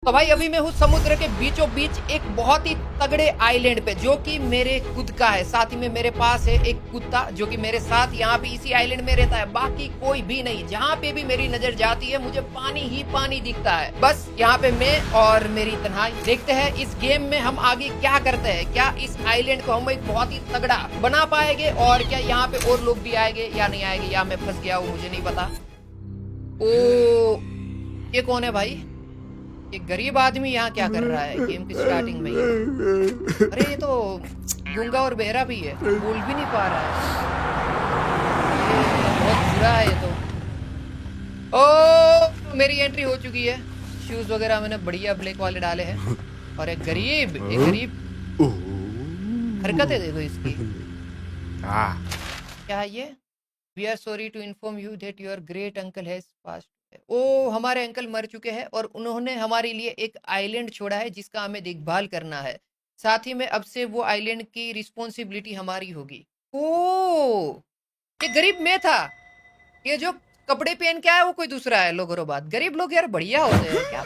तो भाई अभी मैं हूँ समुद्र के बीचों बीच एक बहुत ही तगड़े आइलैंड पे, जो कि मेरे खुद का है। साथ ही में मेरे पास है एक कुत्ता जो कि मेरे साथ यहाँ पे इसी आइलैंड में रहता है। बाकी कोई भी नहीं। जहाँ पे भी मेरी नजर जाती है मुझे पानी ही पानी दिखता है। बस यहाँ पे मैं और मेरी तन्हाई। देखते हैं इस गेम में हम आगे क्या करते हैं। क्या इस आइलैंड को हम एक बहुत ही तगड़ा बना पाएंगे, और क्या यहाँ पे और लोग भी आएंगे या नहीं आएंगे, या मैं फंस गया हूँ, मुझे नहीं पता। ओ, ये कौन है भाई? ये गरीब आदमी यहाँ क्या कर रहा है गेम की स्टार्टिंग में ही? अरे ये तो गूंगा और बहरा भी है, बोल भी नहीं पा रहा है। ये बहुत बुरा है ये तो। ओ, मेरी एंट्री हो चुकी है। शूज वगैरह मैंने बढ़िया ब्लैक वाले डाले हैं। और एक गरीब हरकतें देखो इसकी। क्या है ये? We are sorry to inform you that your great uncle has passed. ओ, हमारे अंकल मर चुके हैं और उन्होंने हमारे लिए एक आइलैंड छोड़ा है जिसका हमें देखभाल करना है। साथ ही में अब से वो आइलैंड की रिस्पॉन्सिबिलिटी हमारी होगी। ओ, ये गरीब मैं था। ये जो कपड़े पहन के आया वो कोई दूसरा है। लो करो बात। गरीब लोग यार बढ़िया होते हैं क्या?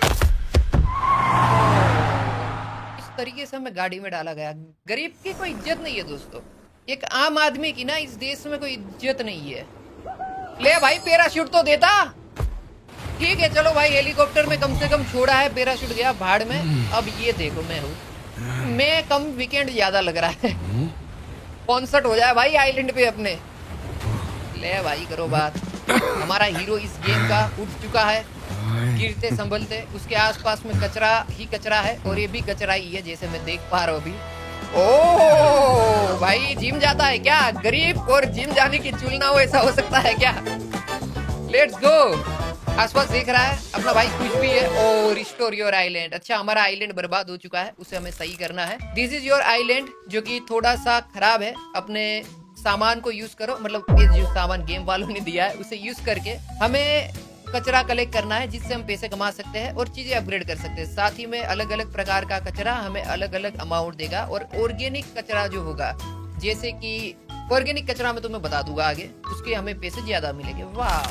इस तरीके से हमें गाड़ी में डाला गया। गरीब की कोई इज्जत नहीं है दोस्तों। एक आम आदमी की ना इस देश में कोई इज्जत नहीं है। ले भाई, पैराशूट तो देता। ठीक है चलो भाई, हेलीकॉप्टर में कम से कम छोड़ा है, पैराशूट गया भाड़ में। अब ये देखो मैं हूँ, मैं कम वीकेंड ज्यादा लग रहा है। कॉन्सर्ट हो जाए भाई आइलैंड पे अपने। ले भाई करो बात। हमारा हीरो इस गेम का उठ चुका है, गिरते संभलते। उसके आसपास में कचरा ही कचरा है, और ये भी कचरा ही है जैसे मैं देख पा रहा हूँ अभी। ओ भाई, जिम जाता है क्या? गरीब और जिम जाने की तुलना हो, ऐसा हो सकता है क्या? Let's go. आसपास देख रहा है अपना भाई, कुछ भी है। ओ, रिस्टोर योर आइलैंड। अच्छा, हमारा आइलैंड बर्बाद हो चुका है, उसे हमें सही करना है। दिस इज योर आइलैंड, जो कि थोड़ा सा खराब है। अपने सामान को यूज करो, मतलब ये जो सामान गेम वालों ने दिया है उसे यूज करके हमें कचरा कलेक्ट करना है, जिससे हम पैसे कमा सकते हैं और चीजें अपग्रेड कर सकते हैं। साथ ही में अलग अलग प्रकार का कचरा हमें अलग अलग अमाउंट देगा, और ऑर्गेनिक कचरा जो होगा, जैसे कि ऑर्गेनिक कचरा मैं तुम्हें बता दूंगा आगे, उसके हमें पैसे ज्यादा मिलेंगे। वाह,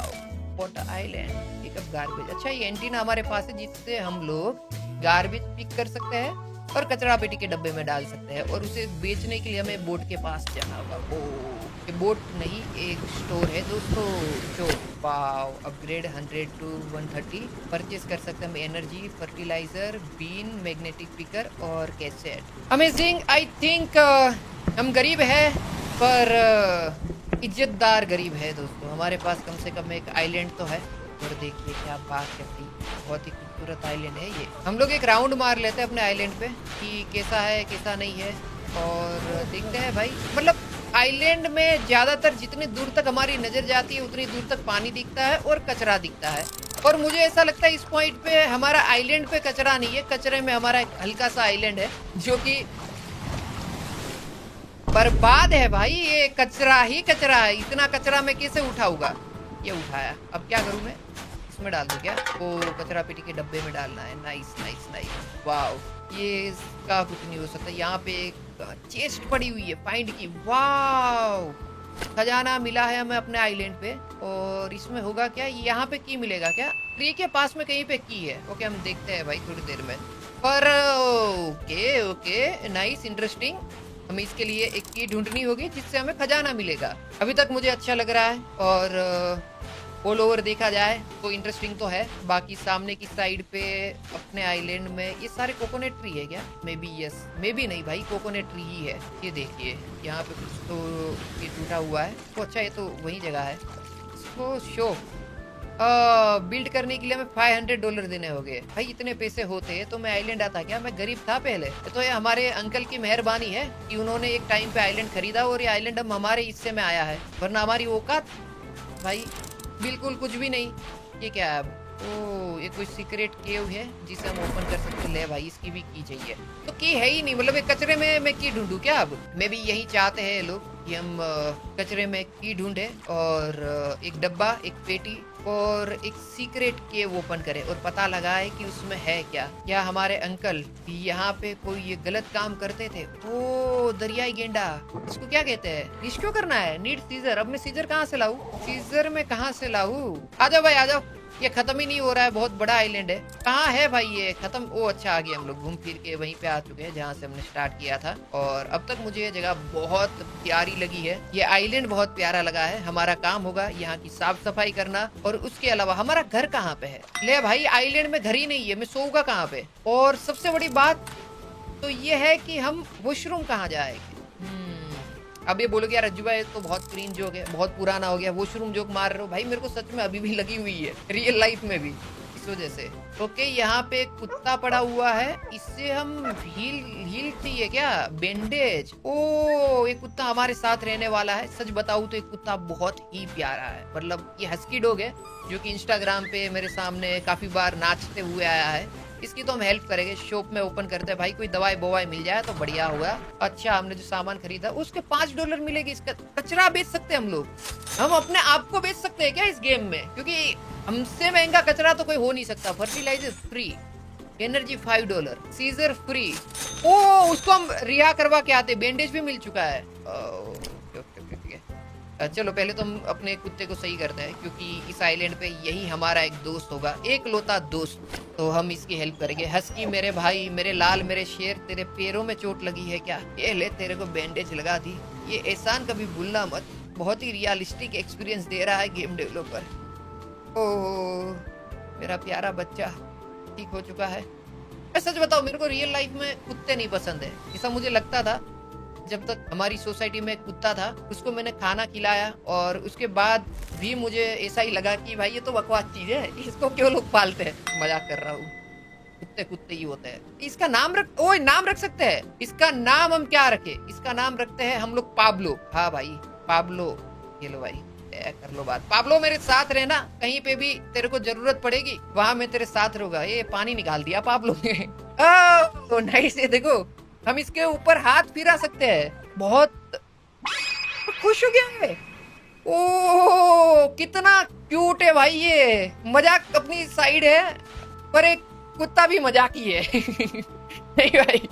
water island, pick up garbage. अच्छा, ये एंटीना हमारे पास है जिससे हम लोग गार्बेज पिक कर सकते हैं और कचरा पेटी के डब्बे में डाल सकते हैं, और उसे बेचने के लिए हमें बोट के पास जाना होगा। ओ, ये बोट नहीं, एक स्टोर है दोस्तों। जो वाओ, अपग्रेड 100 to 130 परचेस कर सकते हैं हम। Energy, fertiliser, bean, magnetic picker और कैसेट। अमेजिंग। आई थिंक हम गरीब है, पर इज्जतदार गरीब है दोस्तों। हमारे पास कम से कम एक आइलैंड तो है। और देखिए क्या बात करती, बहुत ही खूबसूरत आइलैंड है ये। हम लोग एक राउंड मार लेते हैं अपने आइलैंड पे कि कैसा है कैसा नहीं है, और देखते हैं भाई। मतलब आइलैंड में ज्यादातर जितनी दूर तक हमारी नजर जाती है उतनी दूर तक पानी दिखता है और कचरा दिखता है। और मुझे ऐसा लगता है इस पॉइंट पे हमारा आइलैंड पे कचरा नहीं है, कचरे में हमारा एक हल्का सा आइलैंड है जो कि बर्बाद है भाई। ये कचरा ही कचरा है। इतना कचरा मैं कैसे उठाऊंगा? ये उठाया, अब क्या करूं मैं? इसमें डाल दूं क्या? ओ, कचरा पेटी के डब्बे में डालना है। Nice nice nice. वाओ, ये इसका कुछ नहीं हो सकता। यहाँ पे एक चेस्ट पड़ी हुई है फाइंड की। वाओ, खजाना मिला है हमें अपने आइलैंड पे। और इसमें होगा क्या? यहाँ पे की मिलेगा क्या? ट्री के पास में कहीं पे की है। ओके, हम देखते हैं भाई थोड़ी देर में। पर ओके ओके, नाइस, इंटरेस्टिंग। हमें इसके लिए एक की ढूंढनी होगी जिससे हमें खजाना मिलेगा। अभी तक मुझे अच्छा लग रहा है, और ऑल ओवर देखा जाए तो इंटरेस्टिंग तो है। बाकी सामने की साइड पे अपने आइलैंड में ये सारे कोकोनट ट्री है क्या? May be yes, may be नहीं भाई, कोकोनट ट्री ही है। ये देखिए यहाँ पे कुछ तो ये टूटा हुआ है। तो अच्छा, ये तो वही जगह है। इसको शो बिल्ड करने के लिए हमें $500 देने होंगे। भाई इतने पैसे होते तो मैं आइलैंड आता क्या? मैं गरीब था पहले। तो ये हमारे अंकल की मेहरबानी है कि उन्होंने एक टाइम पे आइलैंड खरीदा, और ये आइलैंड अब हमारे हिस्से में आया है, वरना हमारी औकात भाई बिल्कुल कुछ भी नहीं। ये क्या है अब? ओ, ये कोई सीक्रेट केव है जिसे हम ओपन कर सकते हैं। ले भाई, इसकी भी की चाहिए। तो की है ही नहीं, मतलब एक कचरे में मैं की ढूंढूं क्या? अब मैं भी यही चाहते हैं लोग कि हम कचरे में की ढूंढे, और एक डब्बा, एक पेटी और एक सीक्रेट केव ओपन करें और पता लगाए कि उसमें है क्या। क्या हमारे अंकल यहाँ पे कोई ये गलत काम करते थे? ओ, दरियाई गेंडा, इसको क्या कहते हैं? रिस्क्यू करना है। Need scissor. अब मैं सीजर कहाँ से लाऊं? सीजर में कहाँ से लाऊं? आ जाओ भाई, आ जाओ। ये खत्म ही नहीं हो रहा है, बहुत बड़ा आइलैंड है। कहाँ है भाई ये खत्म? ओ अच्छा, आ गए हम लोग, घूम फिर के वहीं पे आ चुके हैं जहाँ से हमने स्टार्ट किया था। और अब तक मुझे ये जगह बहुत प्यारी लगी है, ये आइलैंड बहुत प्यारा लगा है। हमारा काम होगा यहाँ की साफ सफाई करना, और उसके अलावा हमारा घर कहाँ पे है? ले भाई, आइलैंड में घर ही नहीं है, मैं सोऊंगा कहाँ पे? और सबसे बड़ी बात तो ये है कि हम वॉशरूम कहाँ जाएंगे? अब ये बोलोगे यार रज्जू भाई तो बहुत क्रींज हो गया, बहुत पुराना हो गया, वॉशरूम जोक मार रहे हो। भाई मेरे को सच में अभी भी लगी हुई है, रियल लाइफ में भी, इस वजह से। ओके, यहाँ पे एक कुत्ता पड़ा हुआ है, इससे हम हील चाहिए क्या? बैंडेज। ओ, ये कुत्ता हमारे साथ रहने वाला है। सच बताऊं तो ये कुत्ता बहुत ही प्यारा है, मतलब ये हस्की डॉग है जो कि इंस्टाग्राम पे मेरे सामने काफी बार नाचते हुए आया है। इसकी तो हम हेल्प करेंगे, शॉप में ओपन करते हैं भाई, कोई दवाई बवाई मिल जाए तो बढ़िया होगा। अच्छा, हमने जो सामान खरीदा उसके $5 मिलेगी। इसका कचरा बेच सकते हैं हम लोग, हम अपने आप को बेच सकते हैं क्या इस गेम में? क्योंकि हमसे महंगा कचरा तो कोई हो नहीं सकता। Fertiliser free, energy $5, seizure free. ओ, उसको हम रिहा करवा के आते, बैंडेज भी मिल चुका है। चलो पहले तो हम अपने कुत्ते को सही करते हैं, क्योंकि इस आइलैंड पे यही हमारा एक दोस्त होगा, एक लौता दोस्त। तो हम इसकी हेल्प करेंगे। हस्की मेरे भाई, मेरे लाल, मेरे शेर, तेरे पैरों में चोट लगी है क्या? ये ले, तेरे को बैंडेज लगा दी। ये एहसान कभी भूलना मत। बहुत ही रियलिस्टिक एक्सपीरियंस दे रहा है गेम डेवलपर। ओह, मेरा प्यारा बच्चा ठीक हो चुका है। मैं सच बताऊं, मेरे को रियल लाइफ में कुत्ते नहीं पसंद है, ऐसा मुझे लगता था जब तक हमारी सोसाइटी में एक कुत्ता था, उसको मैंने खाना खिलाया और उसके बाद भी मुझे ऐसा ही लगा कि भाई ये तो बकवास चीज है, इसको क्यों लोग पालते हैं। मजाक कर रहा हूँ, कुत्ते कुत्ते ही होते हैं। इसका नाम नाम रख सकते हैं। इसका नाम हम क्या रखे? इसका नाम रखते हैं हम लोग पाब्लो। हाँ भाई, पाब्लो। ये लो भाई, कर लो बात। पाब्लो मेरे साथ रहना, कहीं पे भी तेरे को जरूरत पड़ेगी वहां मैं तेरे साथ रहूंगा। ये पानी निकाल दिया पाब्लो ने। ओह नाइस, ये देखो हम इसके ऊपर हाथ फिरा सकते हैं। बहुत खुश हो गया है। ओ कितना क्यूट है भाई ये। मजाक अपनी साइड है, पर एक कुत्ता भी मजाक ही है। नहीं भाई,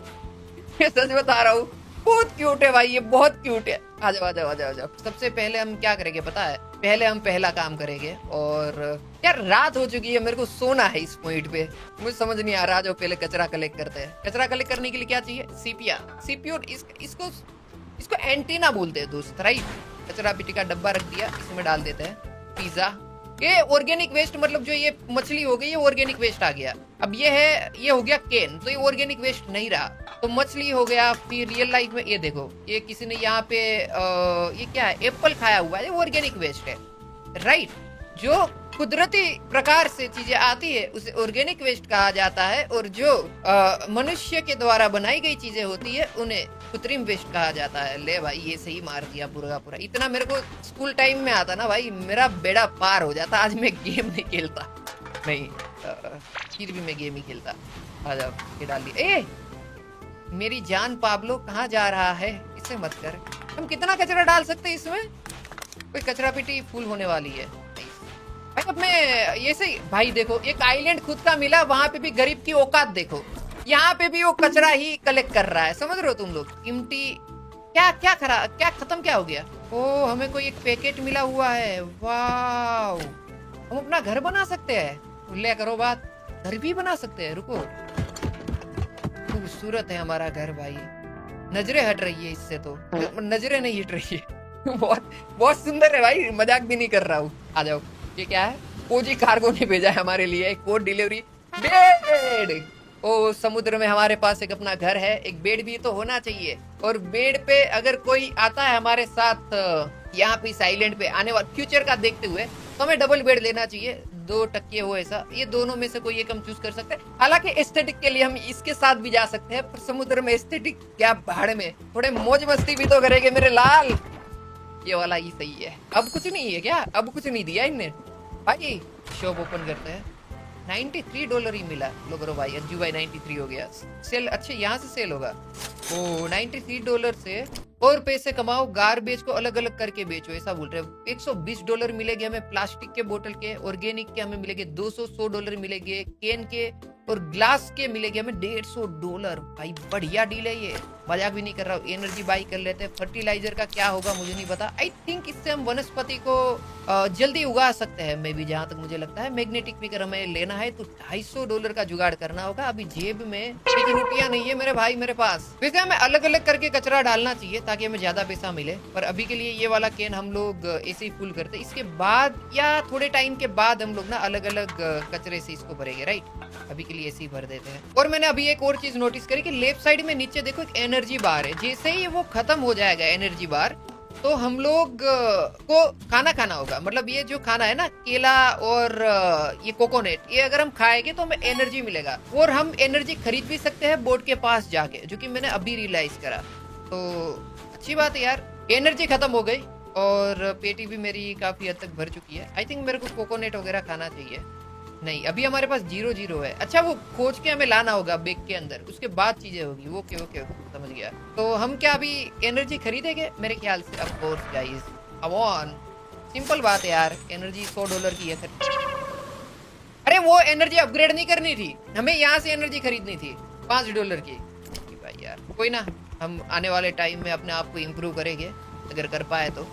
ये सच बता रहा हूँ, बहुत क्यूट है भाई ये, बहुत क्यूट है। आ जाओ आ जाओ आ जाओ आ जाओ। सबसे पहले हम क्या करेंगे पता है? पहले हम पहला काम करेंगे, और यार रात हो चुकी है, मेरे को सोना है इस पॉइंट पे। मुझे समझ नहीं आ रहा। जो पहले कचरा कलेक्ट करते हैं, कचरा कलेक्ट करने के लिए क्या चाहिए? सीपीयू। इसको एंटीना बोलते हैं दोस्त, राइट? कचरा पेटी का डब्बा रख दिया, इसमें डाल देते हैं पिज्जा। ये ऑर्गेनिक वेस्ट, मतलब जो ये मछली हो गई, ये ऑर्गेनिक वेस्ट आ गया। अब ये हो गया केन, तो ये ऑर्गेनिक वेस्ट नहीं रहा, तो मछली हो गया। फिर रियल लाइफ में ये देखो, ये किसी ने यहाँ पे ये क्या है? एप्पल खाया हुआ है, ये ऑर्गेनिक वेस्ट है, राइट? जो कुदरती प्रकार से चीजें आती है उसे ऑर्गेनिक वेस्ट कहा जाता है, और जो मनुष्य के द्वारा बनाई गई चीजें होती है उन्हें कृत्रिम वेस्ट कहा जाता है। ले भाई, ये सही मार दिया पूरा का पूरा। इतना मेरे को स्कूल टाइम में आता ना भाई, मेरा बेड़ा पार हो जाता। आज मैं गेम नहीं खेलता, नहीं फिर भी मैं गेम ही खेलता। आ जाओ, ये डाल दिया। ए मेरी जान पाब्लो कहाँ जा रहा है? इसे मत कर। हम कितना कचरा डाल सकते हैं इसमें? कोई कचरा पेटी फुल होने वाली है भाई। अब मैं ये सही भाई, देखो एक आइलैंड खुद का मिला, वहां पे भी गरीब की औकात देखो। यहाँ पे भी वो कचरा ही कलेक्ट कर रहा है, समझ रहे हो तुम लोग? इम्टी क्या खत्म क्या हो गया? ओ हमें कोई एक पैकेट मिला हुआ है। वाह, हम अपना घर बना सकते हैं। ले करो बात, घर भी बना सकते हैं। रुको, खूबसूरत है हमारा घर भाई, नजरें हट रही है इससे, तो नजरें नहीं हट रही है। बहुत बहुत सुंदर है भाई, मजाक भी नहीं कर रहा हूँ। आ जाओ, ये क्या है? ओजी कार्गो ने भेजा है हमारे लिए एक कोड डिलीवरी बेड। ओ समुद्र में हमारे पास एक अपना घर है, एक बेड भी तो होना चाहिए। और बेड पे अगर कोई आता है हमारे साथ यहाँ पे इस आइलैंड पे आने वाले फ्यूचर का देखते हुए, तो हमें डबल बेड लेना चाहिए, 2 टक्के हो ऐसा। ये दोनों में से कोई एक हम चूज कर सकते हैं। हालांकि एस्थेटिक के लिए हम इसके साथ भी जा सकते हैं, पर समुद्र में एस्थेटिक क्या भाड़ में, थोड़े मौज मस्ती भी तो करेंगे मेरे लाल। ये वाला ही सही है। अब कुछ नहीं है क्या? अब कुछ नहीं दिया इनने भाई। शॉप ओपन करते हैं। $93 ही मिला। लो करो भाई, अज्जू भाई 93 हो गया। सेल, अच्छे यहाँ से सेल होगा। ओ $93 से और पैसे कमाओ, गार्बेज को अलग अलग करके बेचो, ऐसा बोल रहे हैं। $120 मिलेंगे हमें प्लास्टिक के बोतल के, ऑर्गेनिक के हमें मिलेंगे 200 मिलेंगे, केन के और ग्लास के मिलेंगे हमें $150। भाई बढ़िया डील है ये। मजाक भी नहीं कर रहा हूँ। एनर्जी बाई कर लेते हैं। फर्टिलाइजर का क्या होगा मुझे नहीं पता। आई थिंक इससे हम वनस्पति को जल्दी उगा सकते हैं। मे भी जहां तक मुझे लगता है मैग्नेटिक पिकर हमें लेना है तो $250 का जुगाड़ करना होगा। अभी जेब में 1 रुपया नहीं है मेरे भाई मेरे पास। वैसे हमें अलग अलग करके कचरा डालना चाहिए ताकि हमें ज्यादा पैसा मिले, पर अभी के लिए ये वाला कैन हम लोग ऐसे ही फुल करते हैं। इसके बाद या थोड़े टाइम के बाद हम लोग ना अलग अलग कचरे से इसको भरेंगे, राइट। अभी के लिए ऐसे ही भर देते हैं। और मैंने अभी एक और चीज नोटिस करी कि लेफ्ट साइड में नीचे देखो एक एनर्जी बार है। जैसे ही वो खत्म हो जाएगा एनर्जी बार, तो हम लोग को खाना खाना होगा। मतलब ये जो खाना है ना, केला और ये कोकोनट, ये अगर हम खाएंगे तो हमें एनर्जी मिलेगा। और हम एनर्जी खरीद भी सकते हैं बोर्ड के पास जाके, जो कि मैंने अभी रियलाइज करा। तो अच्छी बात है यार। एनर्जी खत्म हो गई और पेटी भी मेरी काफी हद तक भर चुकी है। आई थिंक मेरे को कोकोनट वगैरह खाना चाहिए। नहीं, अभी हमारे पास 0-0 है। अच्छा, वो खोज के हमें लाना होगा बैग के अंदर, उसके बाद चीजें होगी। ओके ओके समझ गया। तो हम क्या अभी एनर्जी खरीदेंगे? मेरे ख्याल से of course guys, come on, simple बात है यार। एनर्जी $100 की है। अरे वो एनर्जी अपग्रेड नहीं करनी थी, हमें यहाँ से एनर्जी खरीदनी थी $5 की। भाई यार कोई ना, हम आने वाले टाइम में अपने आप को इम्प्रूव करेंगे अगर कर पाए तो।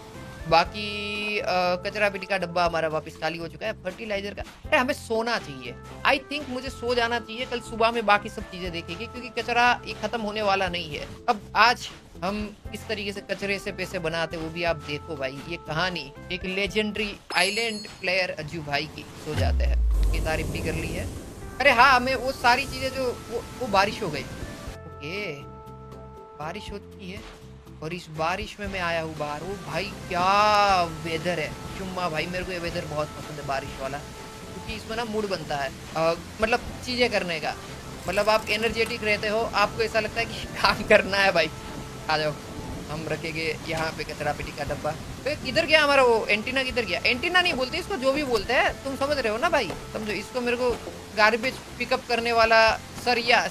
बाकी कचरा पेटी का डब्बा हमारा वापस खाली हो चुका है। फर्टिलाइजर का, अरे हमें सोना चाहिए। आई थिंक मुझे सो जाना चाहिए। कल सुबह में बाकी सब चीजें देखेंगे, क्योंकि कचरा ये खत्म होने वाला नहीं है। अब आज हम इस तरीके से कचरे से पैसे बनाते, वो भी आप देखो भाई। ये कहानी एक लेजेंडरी आइलैंड प्लेयर अज्जू भाई की। सो जाते हैं, उसकी तारीफ भी कर ली है। अरे हाँ, हमें वो सारी चीजें जो वो बारिश हो गई। ओके, बारिश हो चुकी है और इस बारिश में मैं आया हूँ बाहर। वो भाई क्या वेदर है, चुम्मा भाई। मेरे को ये वेदर बहुत पसंद है, बारिश वाला, क्योंकि इसमें ना मूड बनता है मतलब चीजें करने का। मतलब आप एनर्जेटिक रहते हो, आपको ऐसा लगता है कि काम करना है भाई। आ जाओ, हम रखेंगे यहाँ पे कचरा पेटी का डब्बा। तो किधर गया हमारा वो एंटीना? किधर गया? एंटीना नहीं बोलते इसको, जो भी बोलते हैं तुम समझ रहे हो ना भाई। समझो इसको, मेरे को गार्बेज पिकअप करने वाला सरिया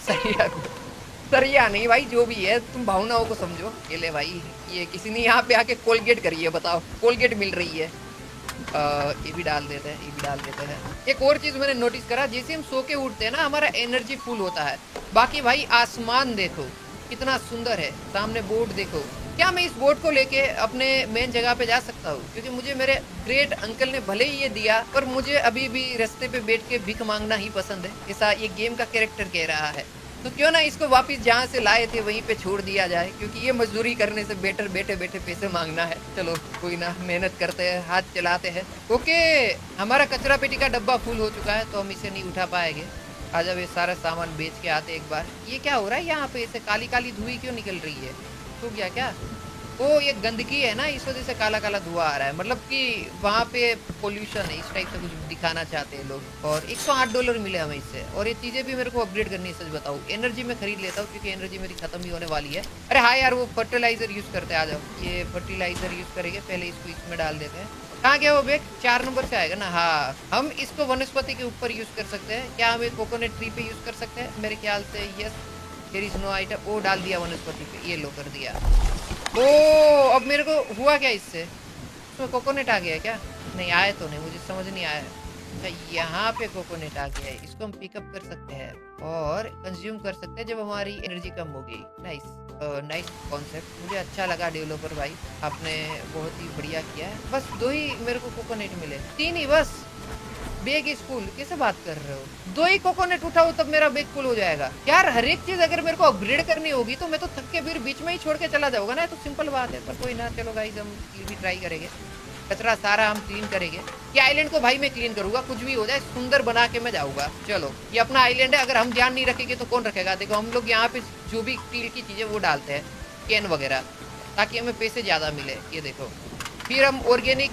सरिया नहीं भाई, जो भी है तुम भावनाओं को समझो। ये ले भाई, ये किसी ने यहाँ पे आके कोलगेट करी है, बताओ कोलगेट मिल रही है। ये भी डाल देते हैं, ये भी डाल देते हैं। एक और चीज मैंने नोटिस करा, जैसे हम सो के उठते हैं ना, हमारा एनर्जी फुल होता है। बाकी भाई आसमान देखो कितना सुंदर है, सामने बोर्ड देखो। क्या मैं इस बोर्ड को लेके अपने मेन जगह पे जा सकता हूँ? क्योंकि मुझे मेरे ग्रेट अंकल ने भले ही ये दिया, पर मुझे अभी भी रास्ते पे बैठ के भीख मांगना ही पसंद है, ऐसा ये गेम का कैरेक्टर कह रहा है। तो क्यों ना इसको वापस जहाँ से लाए थे वहीं पे छोड़ दिया जाए, क्योंकि ये मजदूरी करने से बेटर बैठे बैठे पैसे मांगना है। चलो कोई ना, मेहनत करते हैं, हाथ चलाते हैं। ओके, हमारा कचरा पेटी का डब्बा फुल हो चुका है, तो हम इसे नहीं उठा पाएंगे। आज अब ये सारा सामान बेच के आते एक बार। ये क्या हो रहा है यहाँ पे? ऐसे काली काली धुआं क्यों निकल रही है? तो क्या ओ ये गंदगी है ना, इस वजह से काला काला धुआं आ रहा है। मतलब कि वहाँ पे पोल्यूशन है, इस टाइप से कुछ दिखाना चाहते हैं लोग। और $108 मिले हमें इससे। और ये चीजें भी मेरे को अपग्रेड करनी है, सच बताऊँ। एनर्जी में खरीद लेता हूँ, क्योंकि एनर्जी मेरी खत्म ही होने वाली है। अरे हाँ यार, वो फर्टिलाइजर यूज करते आ जाओ। ये फर्टिलाइजर यूज करेंगे, पहले इसको इसमें डाल देते हैं। कहाँ गया वो बैग? 4 नंबर से आएगा ना। हाँ, हम इसको वनस्पति के ऊपर यूज कर सकते हैं। क्या हम कोकोनट ट्री पे यूज कर सकते हैं? मेरे ख्याल से yes. There is no item. वो डाल दिया वनस्पति पे, ये लो कर दिया। ओ अब मेरे को हुआ क्या इससे? इसमें कोकोनट आ गया है क्या? नहीं आया तो नहीं, मुझे समझ नहीं आया। अच्छा, यहाँ पे कोकोनट आ गया है, इसको हम पिकअप कर सकते हैं और कंज्यूम कर सकते हैं जब हमारी एनर्जी कम होगी। नाइस नाइस कॉन्सेप्ट, मुझे अच्छा लगा डेवलपर भाई, आपने बहुत ही बढ़िया किया है। बस 2 ही मेरे को कोकोनट मिले, 3 ही बस। बैग स्कूल कैसे बात कर रहे हो? 2 ही कोकोनट उठाओ तब मेरा बैग फुल हो जाएगा यार। हर एक चीज अगर मेरे को अपग्रेड करनी होगी तो मैं तो थक के फिर बीच में ही छोड़ के चला जाऊंगा ना। तो सिंपल बात है, पर कोई ना, चलो गाइस हम ये भी ट्राई करेंगे। कचरा सारा हम क्लीन करेंगे। ये आइलैंड को भाई मैं क्लीन करूंगा, कुछ भी हो जाए सुंदर बना के मैं जाऊंगा। चलो, ये अपना आइलैंड है, अगर हम ध्यान नहीं रखेंगे तो कौन रखेगा? देखो हम लोग यहाँ पे जो भी स्टील की चीजें वो डालते हैं, कैन वगैरह, ताकि हमें पैसे ज्यादा मिले। ये देखो, फिर हम ऑर्गेनिक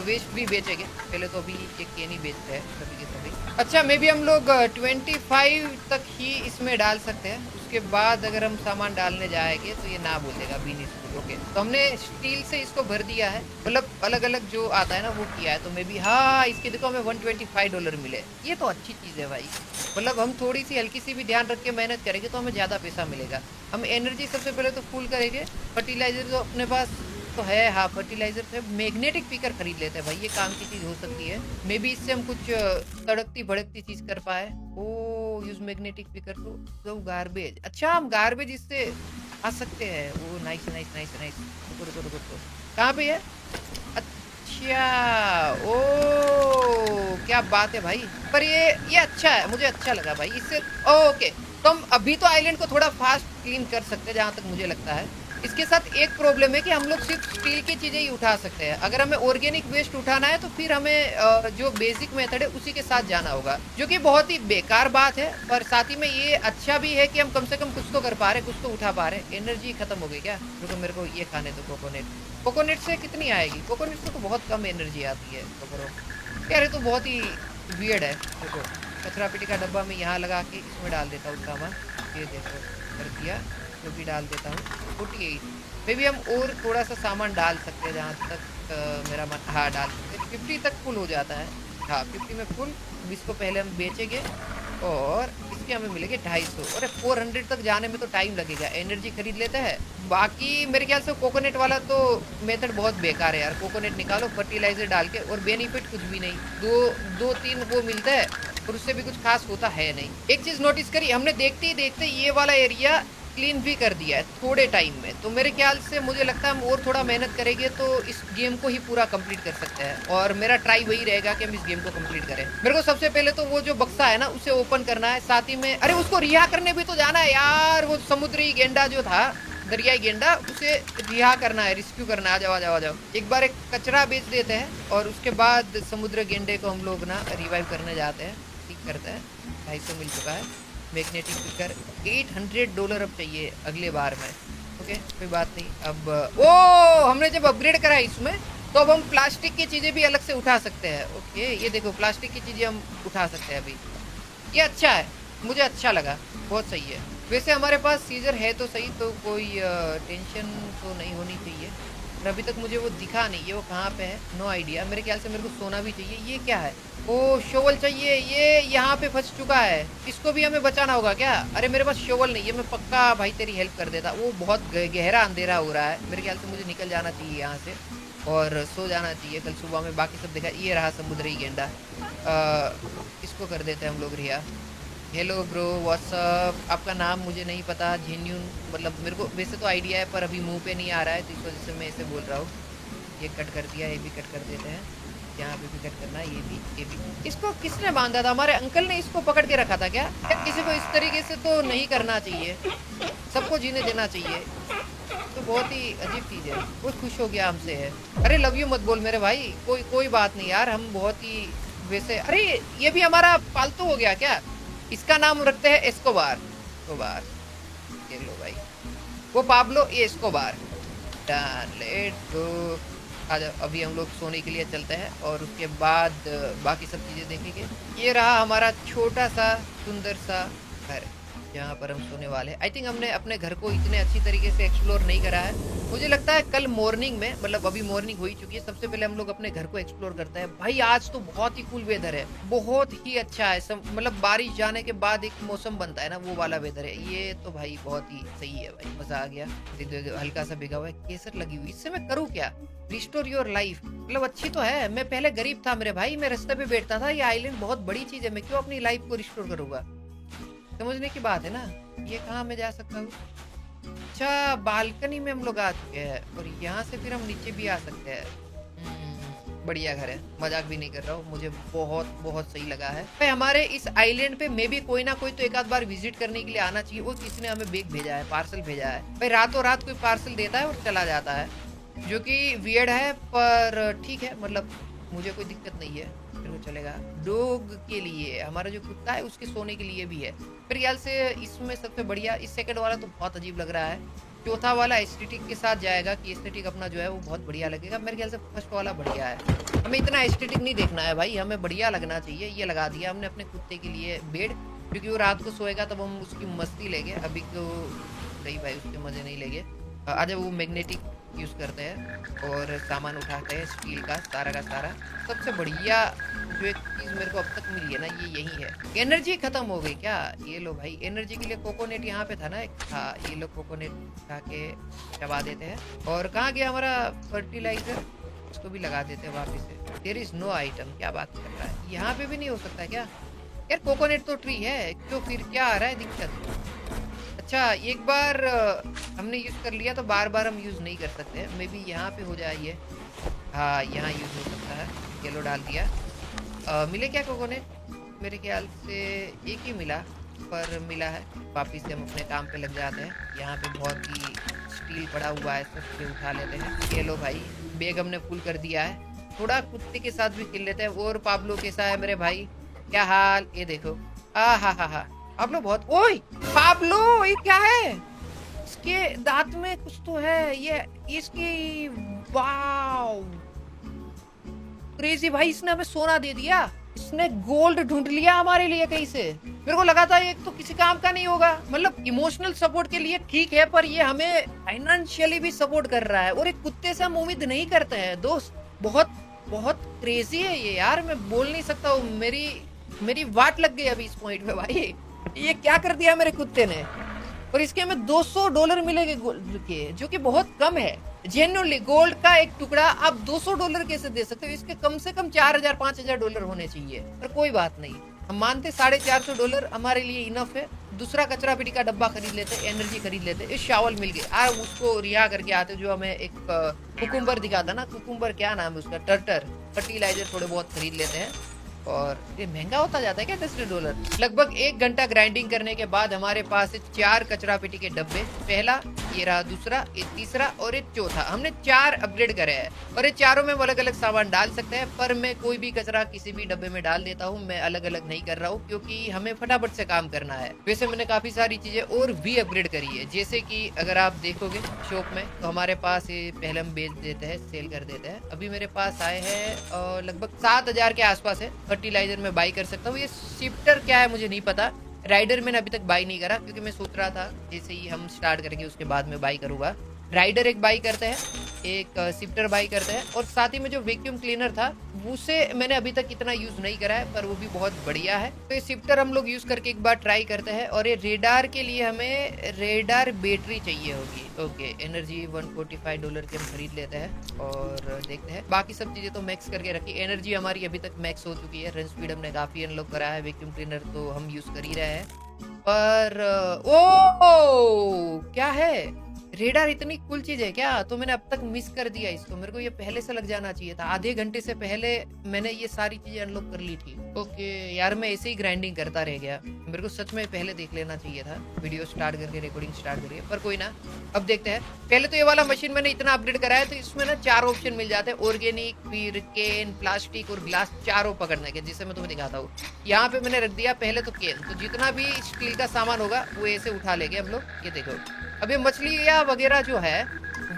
वेस्ट भी बेचेंगे। पहले तो अभी ये कैन ही बेचते हैं सभी के सभी। अच्छा, मे भी हम लोग 25 तक ही इसमें डाल सकते हैं। उसके बाद अगर हम सामान डालने जाएंगे तो ये ना बोलेगा बीनी स्कूल। ओके, तो हमने स्टील से इसको भर दिया है, मतलब अलग अलग जो आता है ना वो किया है। तो मे भी हाँ, इसके देखो हमें $125 मिले। ये तो अच्छी चीज़ है भाई। मतलब हम थोड़ी सी हल्की सी भी ध्यान रख के मेहनत करेंगे तो हमें ज़्यादा पैसा मिलेगा। हम एनर्जी सबसे पहले तो फुल करेंगे। फर्टिलाइजर तो अपने पास तो है, हाँ फर्टिलाइजर पे मैग्नेटिक पिकर खरीद लेते हैं भाई, ये काम की चीज हो सकती है। मे बी इससे हम कुछ तड़कती भड़कती चीज कर पाए। ओ use magnetic picker to garbage. अच्छा, हम गार्बेज इससे आ सकते हैं। वो नाइस नाइस नाइस नाइस। रुको रुको रुको रुको, कहाँ पे है? अच्छा, ओ क्या बात है भाई। पर ये अच्छा है, मुझे अच्छा लगा भाई इससे। ओके, तो हम अभी तो आइलैंड को थोड़ा फास्ट क्लीन कर सकते हैं जहां तक मुझे लगता है। इसके साथ एक प्रॉब्लम है कि हम लोग सिर्फ स्टील की चीजें ही उठा सकते हैं। अगर हमें ऑर्गेनिक वेस्ट उठाना है तो फिर हमें जो बेसिक मेथड है उसी के साथ जाना होगा, जो कि बहुत ही बेकार बात है। पर साथ ही में ये अच्छा भी है कि हम कम से कम कुछ तो कर पा रहे, कुछ तो उठा पा रहे। एनर्जी खत्म हो गई क्या? रुको मेरे को ये खाने दो कोकोनट। कोकोनट से कितनी आएगी? कोकोनट से तो बहुत कम एनर्जी आती है। तो करो यार, ये तो बहुत ही वियर्ड है। देखो, कचरा पेटी का डब्बा मैं यहाँ लगा के इसमें डाल देता हूँ सामान। ये देखो कर दिया, जो भी डाल देता हूँ। 48 मे भी हम और थोड़ा सा सामान डाल सकते हैं जहाँ तक मेरा मन। हाँ डाल सकते हैं, 50 तक फुल हो जाता है। हाँ 50 में फुल। इसको पहले हम बेचेंगे और इसके हमें मिलेंगे 250। अरे 400 तक जाने में तो टाइम लगेगा। एनर्जी खरीद लेते हैं। बाकी मेरे ख्याल से कोकोनट वाला तो मेथड बहुत बेकार है यार। कोकोनट निकालो फर्टिलाइजर डाल के, और बेनिफिट कुछ भी नहीं। दो तीन वो मिलता है और उससे भी कुछ खास होता है नहीं। एक चीज नोटिस करी हमने, देखते ही देखते ये वाला एरिया क्लीन भी कर दिया है थोड़े टाइम में। तो मेरे ख्याल से मुझे लगता है हम और थोड़ा मेहनत करेंगे तो इस गेम को ही पूरा कंप्लीट कर सकते हैं। और मेरा ट्राई वही रहेगा कि हम इस गेम को कंप्लीट करें। मेरे को सबसे पहले तो वो जो बक्सा है ना उसे ओपन करना है। साथ ही में अरे उसको रिहा करने भी तो जाना है यार। वो समुद्री गेंडा जो था, दरियाई गेंडा, उसे रिहा करना है, रेस्क्यू करना है। आ जाओ आ जाओ आ जाओ। एक बार एक कचरा बेच देते हैं और उसके बाद समुद्र गेंडे को हम लोग ना रिवाइव करने जाते हैं। ठीक करते हैं। 250 मिल चुका है। मैग्नेटिक पिकर $800 अब चाहिए अगले बार में। ओके कोई बात नहीं। अब ओ हमने जब अपग्रेड करा है इसमें, तो अब हम प्लास्टिक की चीज़ें भी अलग से उठा सकते हैं। ओके ये देखो, प्लास्टिक की चीज़ें हम उठा सकते हैं अभी। ये अच्छा है, मुझे अच्छा लगा, बहुत सही है। वैसे हमारे पास सीजर है तो सही, तो कोई टेंशन तो नहीं होनी चाहिए। और अभी तक मुझे वो दिखा नहीं है, वो कहाँ पे है नो आइडिया। मेरे ख्याल से मेरे को सोना भी चाहिए। ये क्या है? ओ शोवल चाहिए। ये यहाँ पे फंस चुका है, इसको भी हमें बचाना होगा क्या? अरे मेरे पास शोवल नहीं है, मैं पक्का भाई तेरी हेल्प कर देता। वो बहुत गहरा अंधेरा हो रहा है। मेरे ख्याल से मुझे निकल जाना चाहिए यहाँ से और सो जाना चाहिए। कल सुबह में बाकी सब देखा। ये रहा समुद्री गेंडा। इसको कर देते हैं हम लोग रिहा। Hello bro what's up. आपका नाम मुझे नहीं पता। जेन्यून मतलब मेरे को वैसे तो आइडिया है पर अभी मुंह पे नहीं आ रहा है, तो इस वजह से मैं ऐसे बोल रहा हूँ। ये कट कर दिया, ये भी कट कर देते हैं। यहाँ पे भी कट करना है, ये भी। इसको किसने बांधा था? हमारे अंकल ने इसको पकड़ के रखा था क्या? किसी को इस तरीके से तो नहीं करना चाहिए, सबको जीने देना चाहिए। तो बहुत ही अजीब चीज़ है। वो खुश हो गया हमसे है। अरे लव यू मत बोल मेरे भाई। कोई बात नहीं यार, हम बहुत ही वैसे। अरे ये भी हमारा पालतू हो गया क्या? इसका नाम रखते हैं एस्कोबार। एस्कोबार, ये लो भाई। वो पाब्लो, ये एस्कोबार। Done, let's go. आज अभी हम लोग सोने के लिए चलते हैं और उसके बाद बाकी सब चीज़ें देखेंगे। ये रहा हमारा छोटा सा सुंदर सा घर जहाँ पर हम सोने वाले हैं। आई थिंक हमने अपने घर को इतने अच्छी तरीके से एक्सप्लोर नहीं करा है। मुझे लगता है कल मॉर्निंग में, मतलब अभी मॉर्निंग हो ही चुकी है, सबसे पहले हम लोग अपने घर को एक्सप्लोर करते हैं। भाई आज तो बहुत ही कूल वेदर है, बहुत ही अच्छा है। मतलब बारिश जाने के बाद एक मौसम बनता है ना, वो वाला वेदर है ये तो। भाई बहुत ही सही है भाई, मजा आ गया। हल्का सा भिगा हुआ है, केसर लगी हुई। इससे मैं करूँ क्या? रिस्टोर योर लाइफ, मतलब अच्छी तो है। मैं पहले गरीब था मेरे भाई, मैं रास्ते पे बैठता था। ये आइलैंड बहुत बड़ी चीज है, मैं क्यों अपनी लाइफ को रिस्टोर करूंगा? समझने की बात है ना। ये कहाँ मैं जा सकता हूँ? अच्छा बालकनी में हम लोग आ चुके हैं और यहाँ से फिर हम नीचे भी आ सकते हैं। बढ़िया घर है, मजाक भी नहीं कर रहा हूँ। मुझे बहुत बहुत सही लगा है भाई। हमारे इस आइलैंड पे मे भी कोई ना कोई तो एक आध बार विजिट करने के लिए आना चाहिए। वो किसी ने हमें बैग भेजा है, पार्सल भेजा है भाई। रातों रात कोई पार्सल देता है और चला जाता है, जो कि वियर्ड है पर ठीक है। मतलब मुझे कोई दिक्कत नहीं है, फिर वो चलेगा। डॉग के लिए, हमारा जो कुत्ता है उसके सोने के लिए भी है। फिर ख्याल से इसमें सबसे बढ़िया, इस सेकंड वाला तो बहुत अजीब लग रहा है। चौथा वाला एस्थेटिक के साथ जाएगा कि एस्थेटिक अपना जो है वो बहुत बढ़िया लगेगा। मेरे ख्याल से फर्स्ट वाला बढ़िया है। हमें इतना एस्थेटिक नहीं देखना है भाई, हमें बढ़िया लगना चाहिए। ये लगा दिया हमने अपने कुत्ते के लिए बेड, क्योंकि वो रात को सोएगा तब हम उसकी मस्ती लेंगे। अभी तो नहीं भाई, उसके मजे नहीं लेंगे। आज वो मैग्नेटिक यूज़ करते हैं और सामान उठाते हैं स्टील का सारा। सबसे बढ़िया जो एक चीज़ मेरे को अब तक मिली है ना, ये यही है। एनर्जी खत्म हो गई क्या? ये लो भाई, एनर्जी के लिए कोकोनट यहाँ पे था ना एक। हाँ ये लो कोकोनट उठा के चबा देते हैं। और कहाँ गया हमारा फर्टिलाइजर? इसको भी लगा देते हैं वापस से। देयर इज नो आइटम, क्या बात कर रहा है? यहाँ पे भी नहीं हो सकता क्या यार? कोकोनट तो ट्री है, तो फिर क्या आ रहा है दिक्कत? अच्छा एक बार हमने यूज कर लिया तो बार बार हम यूज नहीं कर सकते। मे बी यहाँ पे हो जाए ये। हाँ, यहाँ यूज हो सकता है। येलो डाल दिया। मिले क्या कोकोनेट? मेरे ख्याल से एक ही मिला, पर मिला है। वापिस से हम अपने काम पे लग जाते हैं। यहाँ पे बहुत ही स्टील पड़ा हुआ है, सबसे उठा लेते हैं। ये लो भाई, बैग हमने फुल कर दिया है। थोड़ा कुत्ते के साथ भी खेल लेते हैं। और पाब्लो कैसा है मेरे भाई? क्या हाल? ये देखो। हा। पाब्लो बहुत, ओए पाब्लो ये क्या है? इसके दांत में कुछ तो है। ये इसकी, वाव क्रेजी भाई, इसने हमें सोना दे दिया। इसने गोल्ड ढूंढ लिया हमारे लिए कहीं से। मेरे को लगा था ये तो किसी काम का नहीं होगा। मतलब इमोशनल सपोर्ट के लिए ठीक है, पर ये हमें फाइनेंशियली भी सपोर्ट कर रहा है। और एक कुत्ते से हम उम्मीद नहीं करते हैं दोस्त। बहुत बहुत क्रेजी है ये यार, मैं बोल नहीं सकता हूँ। मेरी वाट लग गई अभी इस पॉइंट पे भाई। ये क्या कर दिया मेरे कुत्ते ने। और इसके हमें $200 मिलेंगे गोल्ड के, जो कि बहुत कम है। जेन्युइनली गोल्ड का एक टुकड़ा आप $200 कैसे दे सकते हो? इसके कम से कम $4000-5000 होने चाहिए। पर कोई बात नहीं, हम मानते $450 हमारे लिए इनफ है। दूसरा कचरा पेटी का डब्बा खरीद लेते, एनर्जी खरीद लेते। इस शावल मिल गए, उसको रिहा करके आते। जो हमें एक कुकुम्बर दिखाता ना, कुकुम्बर क्या नाम है उसका, टर्टर, फर्टिलाइजर थोड़े बहुत खरीद लेते हैं। और ये महंगा होता जाता है क्या $10? लगभग 1 घंटा ग्राइंडिंग करने के बाद हमारे पास 4 कचरा पेटी के डब्बे। पहला ये रहा, दूसरा ये, तीसरा और ये चौथा। हमने 4 अपग्रेड करे हैं। और ये चारों में अलग अलग सामान डाल सकते हैं, पर मैं कोई भी कचरा किसी भी डब्बे में डाल देता हूँ। मैं अलग अलग नहीं कर रहा हूँ, क्योंकि हमें फटाफट से काम करना है। वैसे मैंने काफी सारी चीजें और भी अपग्रेड करी है। जैसे कि अगर आप देखोगे शॉप में, तो हमारे पास ये पहले हम बेच देते हैं, सेल कर देते हैं। अभी मेरे पास आए हैं लगभग 7000 के आसपास है। फर्टिलाइजर में बाई कर सकता हूँ। ये शिफ्टर क्या है मुझे नहीं पता। राइडर मैंने अभी तक बाई नहीं करा, क्योंकि मैं सोच रहा था जैसे ही हम स्टार्ट करेंगे उसके बाद में बाई करूंगा। राइडर एक बाई करते हैं, एक शिफ्टर बाई करते हैं। और साथ ही में जो वैक्यूम क्लीनर था, उसे मैंने अभी तक इतना यूज नहीं करा है, पर वो भी बहुत बढ़िया है। तो ये शिफ्टर हम लोग यूज करके एक बार ट्राई करते हैं। और ये रेडार के लिए हमें रेडार बैटरी चाहिए होगी। ओके, एनर्जी $145 की हम खरीद लेते हैं और देखते हैं। बाकी सब चीजें तो मैक्स करके रखी। एनर्जी हमारी अभी तक मैक्स हो चुकी है। रन स्पीड हमने काफी अनलॉक करा है। वैक्यूम क्लीनर तो हम यूज कर ही रहे हैं। पर ओ क्या है, रेडार इतनी कूल चीज है क्या? तो मैंने अब तक मिस कर दिया इसको। मेरे को ये पहले से लग जाना चाहिए था। आधे घंटे से पहले मैंने ये सारी चीजें अनलॉक कर ली थी। ओके यार, मैं ऐसे ही ग्राइंडिंग करता रह गया। मेरे को सच में पहले देख लेना चाहिए था, वीडियो स्टार्ट करके रिकॉर्डिंग स्टार्ट करिए। पर कोई ना, अब देखते हैं। पहले तो ये वाला मशीन मैंने इतना अपग्रेड करा है, तो इसमें ना 4 ऑप्शन मिल जाते हैं। ऑर्गेनिक, फिर केन, प्लास्टिक और ग्लास, चारों पकड़ने के, जिसे मैं तुम्हें दिखाता हूँ। यहाँ पे मैंने रख दिया पहले तो केन। तो जितना भी स्टील का सामान होगा वो ऐसे उठा लेंगे हम लोग। ये देखो, अब ये मछलियाँ वगैरह जो है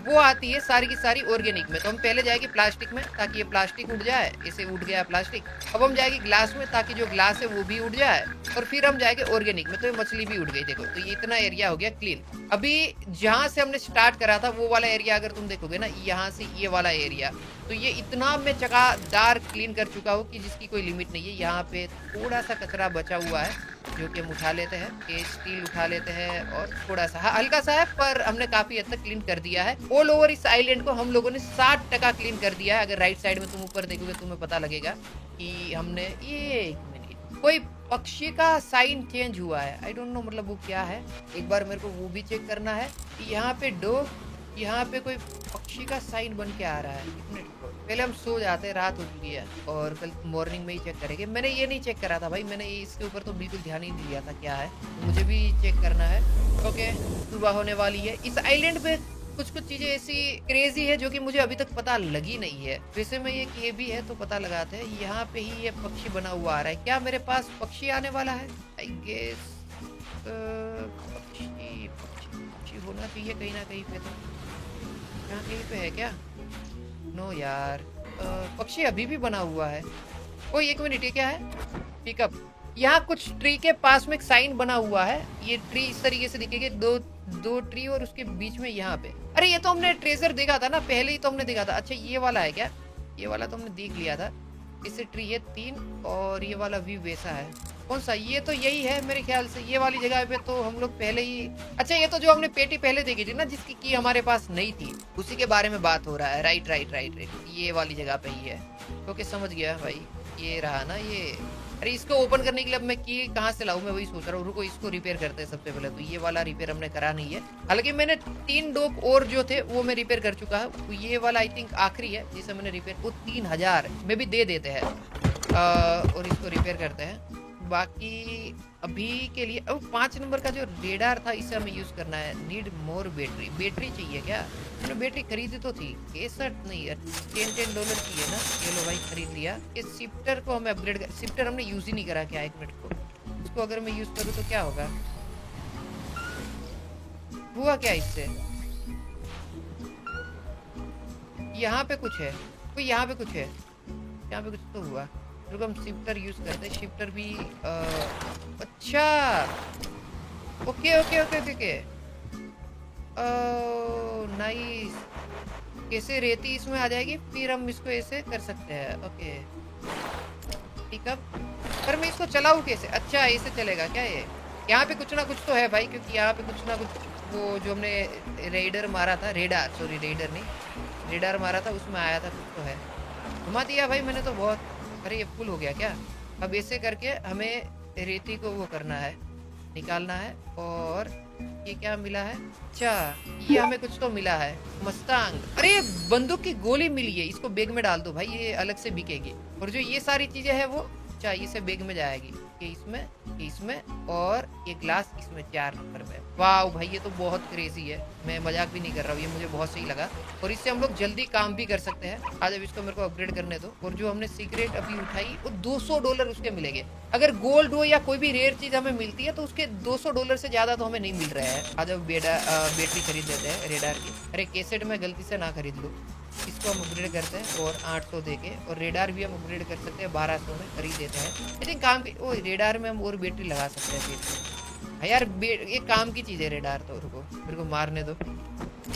वो आती है सारी की सारी ऑर्गेनिक में। तो हम पहले जाएगी प्लास्टिक में, ताकि ये प्लास्टिक उठ जाए। इसे उठ गया प्लास्टिक। अब हम जाएगी ग्लास में, ताकि जो ग्लास है वो भी उठ जाए। और फिर हम जाएंगे ऑर्गेनिक में, तो ये मछली भी उठ गई। देखो, तो ये इतना एरिया हो गया क्लीन। अभी जहाँ से हमने स्टार्ट करा था वो वाला एरिया अगर तुम देखोगे ना, यहाँ से ये वाला एरिया, तो ये इतना मैं चकादार क्लीन कर चुका हूँ कि जिसकी कोई लिमिट नहीं है। यहाँ पे थोड़ा सा कचरा बचा हुआ है, जो कि हम उठा लेते हैं। ये स्टील उठा लेते हैं और थोड़ा सा, हाँ हल्का सा है, पर हमने काफी हद तक क्लीन कर दिया है। ऑल ओवर इस आइलैंड को हम लोगों ने 60% क्लीन कर दिया है। अगर राइट साइड में तुम ऊपर देखोगे तुम्हें पता लगेगा कि हमने ये, एक मिनट, कोई पक्षी का साइन चेंज हुआ है। आई डोंट नो, मतलब वो क्या है। एक बार मेरे को वो भी चेक करना है। यहाँ पे डॉग, यहाँ पे कोई पक्षी का साइन बन के आ रहा है। एक मिनट, पहले हम सो जाते हैं, रात हो चुकी है और कल मॉर्निंग में ही चेक करेंगे। मैंने ये नहीं चेक करा था भाई, मैंने इसके ऊपर तो बिल्कुल ध्यान ही नहीं दिया था क्या है। तो मुझे भी चेक करना है। ओके, सुबह होने वाली है। इस आइलैंड पे कुछ कुछ चीजें ऐसी क्रेजी है जो कि मुझे अभी तक पता लगी नहीं है। वैसे में ये भी है तो पता लगाते हैं। यहाँ पे ही ये पक्षी बना हुआ आ रहा है। क्या मेरे पास पक्षी आने वाला है? आई गेस पक्षी होना चाहिए कहीं ना कहीं पे। तो यहाँ कहीं पे है क्या? नो यार, पक्षी अभी भी बना हुआ है। कोई एक मिनट, ये क्या है? पिकअप। यहाँ कुछ ट्री के पास में एक साइन बना हुआ है। ये ट्री इस तरीके से दिखेगी, दो ट्री और उसके बीच में यहाँ पे। अरे ये तो हमने ट्रेजर देखा था ना, पहले ही तो हमने देखा था। अच्छा ये वाला है क्या? ये वाला तो हमने देख लिया था। इससे ट्री है 3 और ये वाला भी वैसा है। कौन सा? ये तो यही है मेरे ख्याल से। ये वाली जगह पे तो हम लोग पहले ही, अच्छा ये तो जो हमने पेटी पहले देखी थी ना, जिसकी की हमारे पास नहीं थी, उसी के बारे में बात हो रहा है। राइट, ये वाली जगह पे ही है। ओके, समझ गया भाई। ये रहा ना, ये अरे इसको ओपन करने के लिए अब मैं की कहाँ से लाऊं, मैं वही सोच रहा हूँ। रुको इसको रिपेयर करते हैं सबसे पहले। तो ये वाला रिपेयर हमने करा नहीं है, हालांकि मैंने 3 डोप और जो थे वो मैं रिपेयर कर चुका है। तो ये वाला आई थिंक आखिरी है जिसे मैंने रिपेयर, वो 3000 में भी दे देते हैं। और इसको रिपेयर करते हैं। बाकी अभी के लिए अब 5 नंबर का जो रेडार था इसे हमें यूज करना है। नीड मोर बैटरी, बैटरी चाहिए क्या? मैंने बैटरी खरीदी तो थी, 61 नहीं है, $10 की है ना। ये लो भाई खरीद लिया। इस शिफ्टर को हमें अपग्रेड कर, शिफ्टर हमने यूज ही नहीं करा क्या? 1 मिनट को, इसको अगर मैं यूज करूँ तो क्या होगा? हुआ क्या इससे? यहाँ पे कुछ है, कोई यहाँ पे कुछ है, यहाँ पे कुछ तो हुआ। रुको हम शिफ्टर यूज करते हैं। शिफ्टर भी अच्छा, okay okay okay okay okay, nice. कैसे रेती इसमें आ जाएगी, फिर हम इसको ऐसे कर सकते हैं। ओके ठीक है, पर मैं इसको चलाऊँ कैसे? अच्छा ऐसे चलेगा क्या ये? यहाँ पे कुछ ना कुछ तो है भाई, क्योंकि यहाँ पे कुछ ना कुछ वो जो हमने रेडर मारा था, रेडार सॉरी रेडर नहीं, रेडार मारा था उसमें आया था, कुछ तो है। घुमा दिया भाई मैंने तो बहुत। अरे ये फुल हो गया क्या? अब ऐसे करके हमें रेती को वो करना है, निकालना है। और ये क्या मिला है? अच्छा ये हमें कुछ तो मिला है, मस्तांग। अरे बंदूक की गोली मिली है, इसको बैग में डाल दो भाई, ये अलग से बिकेगी। और जो ये सारी चीजें है वो अच्छा इसे बैग में जाएगी। ये इसमें, ये इसमें, और ये ग्लास इसमें 4 नंबर में। वाह भाई ये तो बहुत क्रेजी है, मैं मजाक भी नहीं कर रहा हूँ, ये मुझे बहुत सही लगा। और इससे हम लोग जल्दी काम भी कर सकते हैं। आज अब इसको मेरे को अपग्रेड करने दो। और जो हमने सीक्रेट अभी उठाई वो $200 उसके मिलेंगे। अगर गोल्ड हो या कोई भी रेयर चीज हमें मिलती है तो उसके $200 से ज्यादा तो हमें नहीं मिल रहा है। आज अब बैटरी खरीद लेते हैं रेडार की। अरे कैसेट में गलती से ना खरीद लूँ। इसको हम अपग्रेड करते हैं और 800 देके, और रेडार भी हम अपग्रेड कर सकते हैं 1200 में खरीद देते हैं। आई थिंक काम की, ओ रेडार में हम और बैटरी लगा सकते हैं। हाँ यार ये काम की चीज़ है रेडार तो। रुको मेरे को मारने दो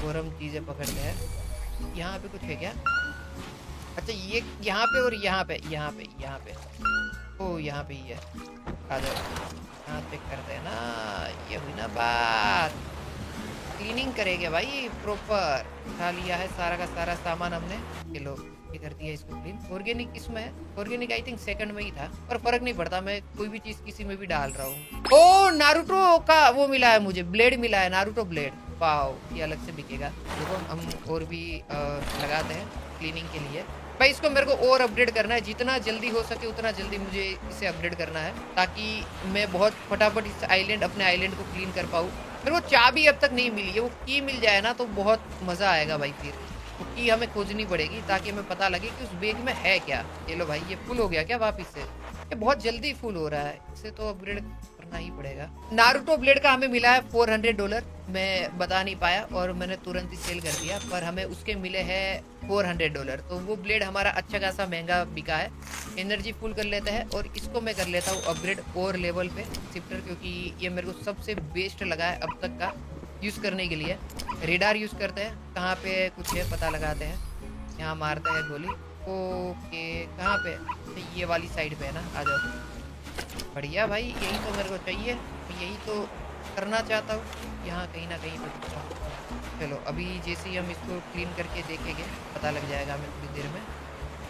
और हम चीज़ें पकड़ते हैं। यहाँ पे कुछ है क्या? अच्छा ये यहाँ पे और यहाँ पे, यहाँ पे, यहाँ पे, ओ यहाँ पे ही है। आ जाओ यहाँ पे करते हैं ना, ये हुई ना बात। क्लीनिंग करेंगे भाई प्रॉपर। उठा लिया है सारा का सारा सामान हमने। चलो ये कर दिया इसको क्लीन। ऑर्गेनिक इसमें है, ऑर्गेनिक आई थिंक सेकंड में ही था, पर फर्क नहीं पड़ता, मैं कोई भी चीज किसी में भी डाल रहा हूँ। ओ नारुतो का वो मिला है मुझे, ब्लेड मिला है, नारुतो ब्लेड। वाओ ये अलग से बिकेगा। देखो हम और भी लगाते हैं क्लीनिंग के लिए। भाई इसको मेरे को और अपग्रेड करना है, जितना जल्दी हो सके उतना जल्दी मुझे इसे अपग्रेड करना है, ताकि मैं बहुत फटाफट इस आइलैंड, अपने आइलैंड को क्लीन कर पाऊँ। मेरे को चाबी अब तक नहीं मिली है, वो की मिल जाए ना तो बहुत मज़ा आएगा भाई। फिर वो की हमें खोजनी पड़ेगी ताकि हमें पता लगे कि उस बैग में है क्या। ये लो भाई ये फुल हो गया क्या वापिस से? ये बहुत जल्दी फुल हो रहा है, इसे तो अपग्रेड करना ही पड़ेगा। नारुतो ब्लेड का हमें मिला है $400, मैं बता नहीं पाया और मैंने तुरंत ही सेल कर दिया, पर हमें उसके मिले हैं $400। तो वो ब्लेड हमारा अच्छा खासा महंगा बिका है। एनर्जी फुल कर लेते हैं और इसको मैं कर लेता हूँ अपग्रेड और लेवल पे शिफ्टर, क्योंकि ये मेरे को सबसे बेस्ट लगा है अब तक का यूज़ करने के लिए। रेडार यूज़ करते हैं, कहाँ पे कुछ है पता लगाते हैं, यहाँ मारते हैं गोली। ओके कहाँ पे? ये वाली साइड पे है ना, आ जाओ। बढ़िया भाई यही तो मेरे को चाहिए, यही तो करना चाहता हूँ। यहाँ कहीं ना कहीं पे। चलो अभी जैसे ही हम इसको क्लीन करके देखेंगे पता लग जाएगा हमें थोड़ी देर में।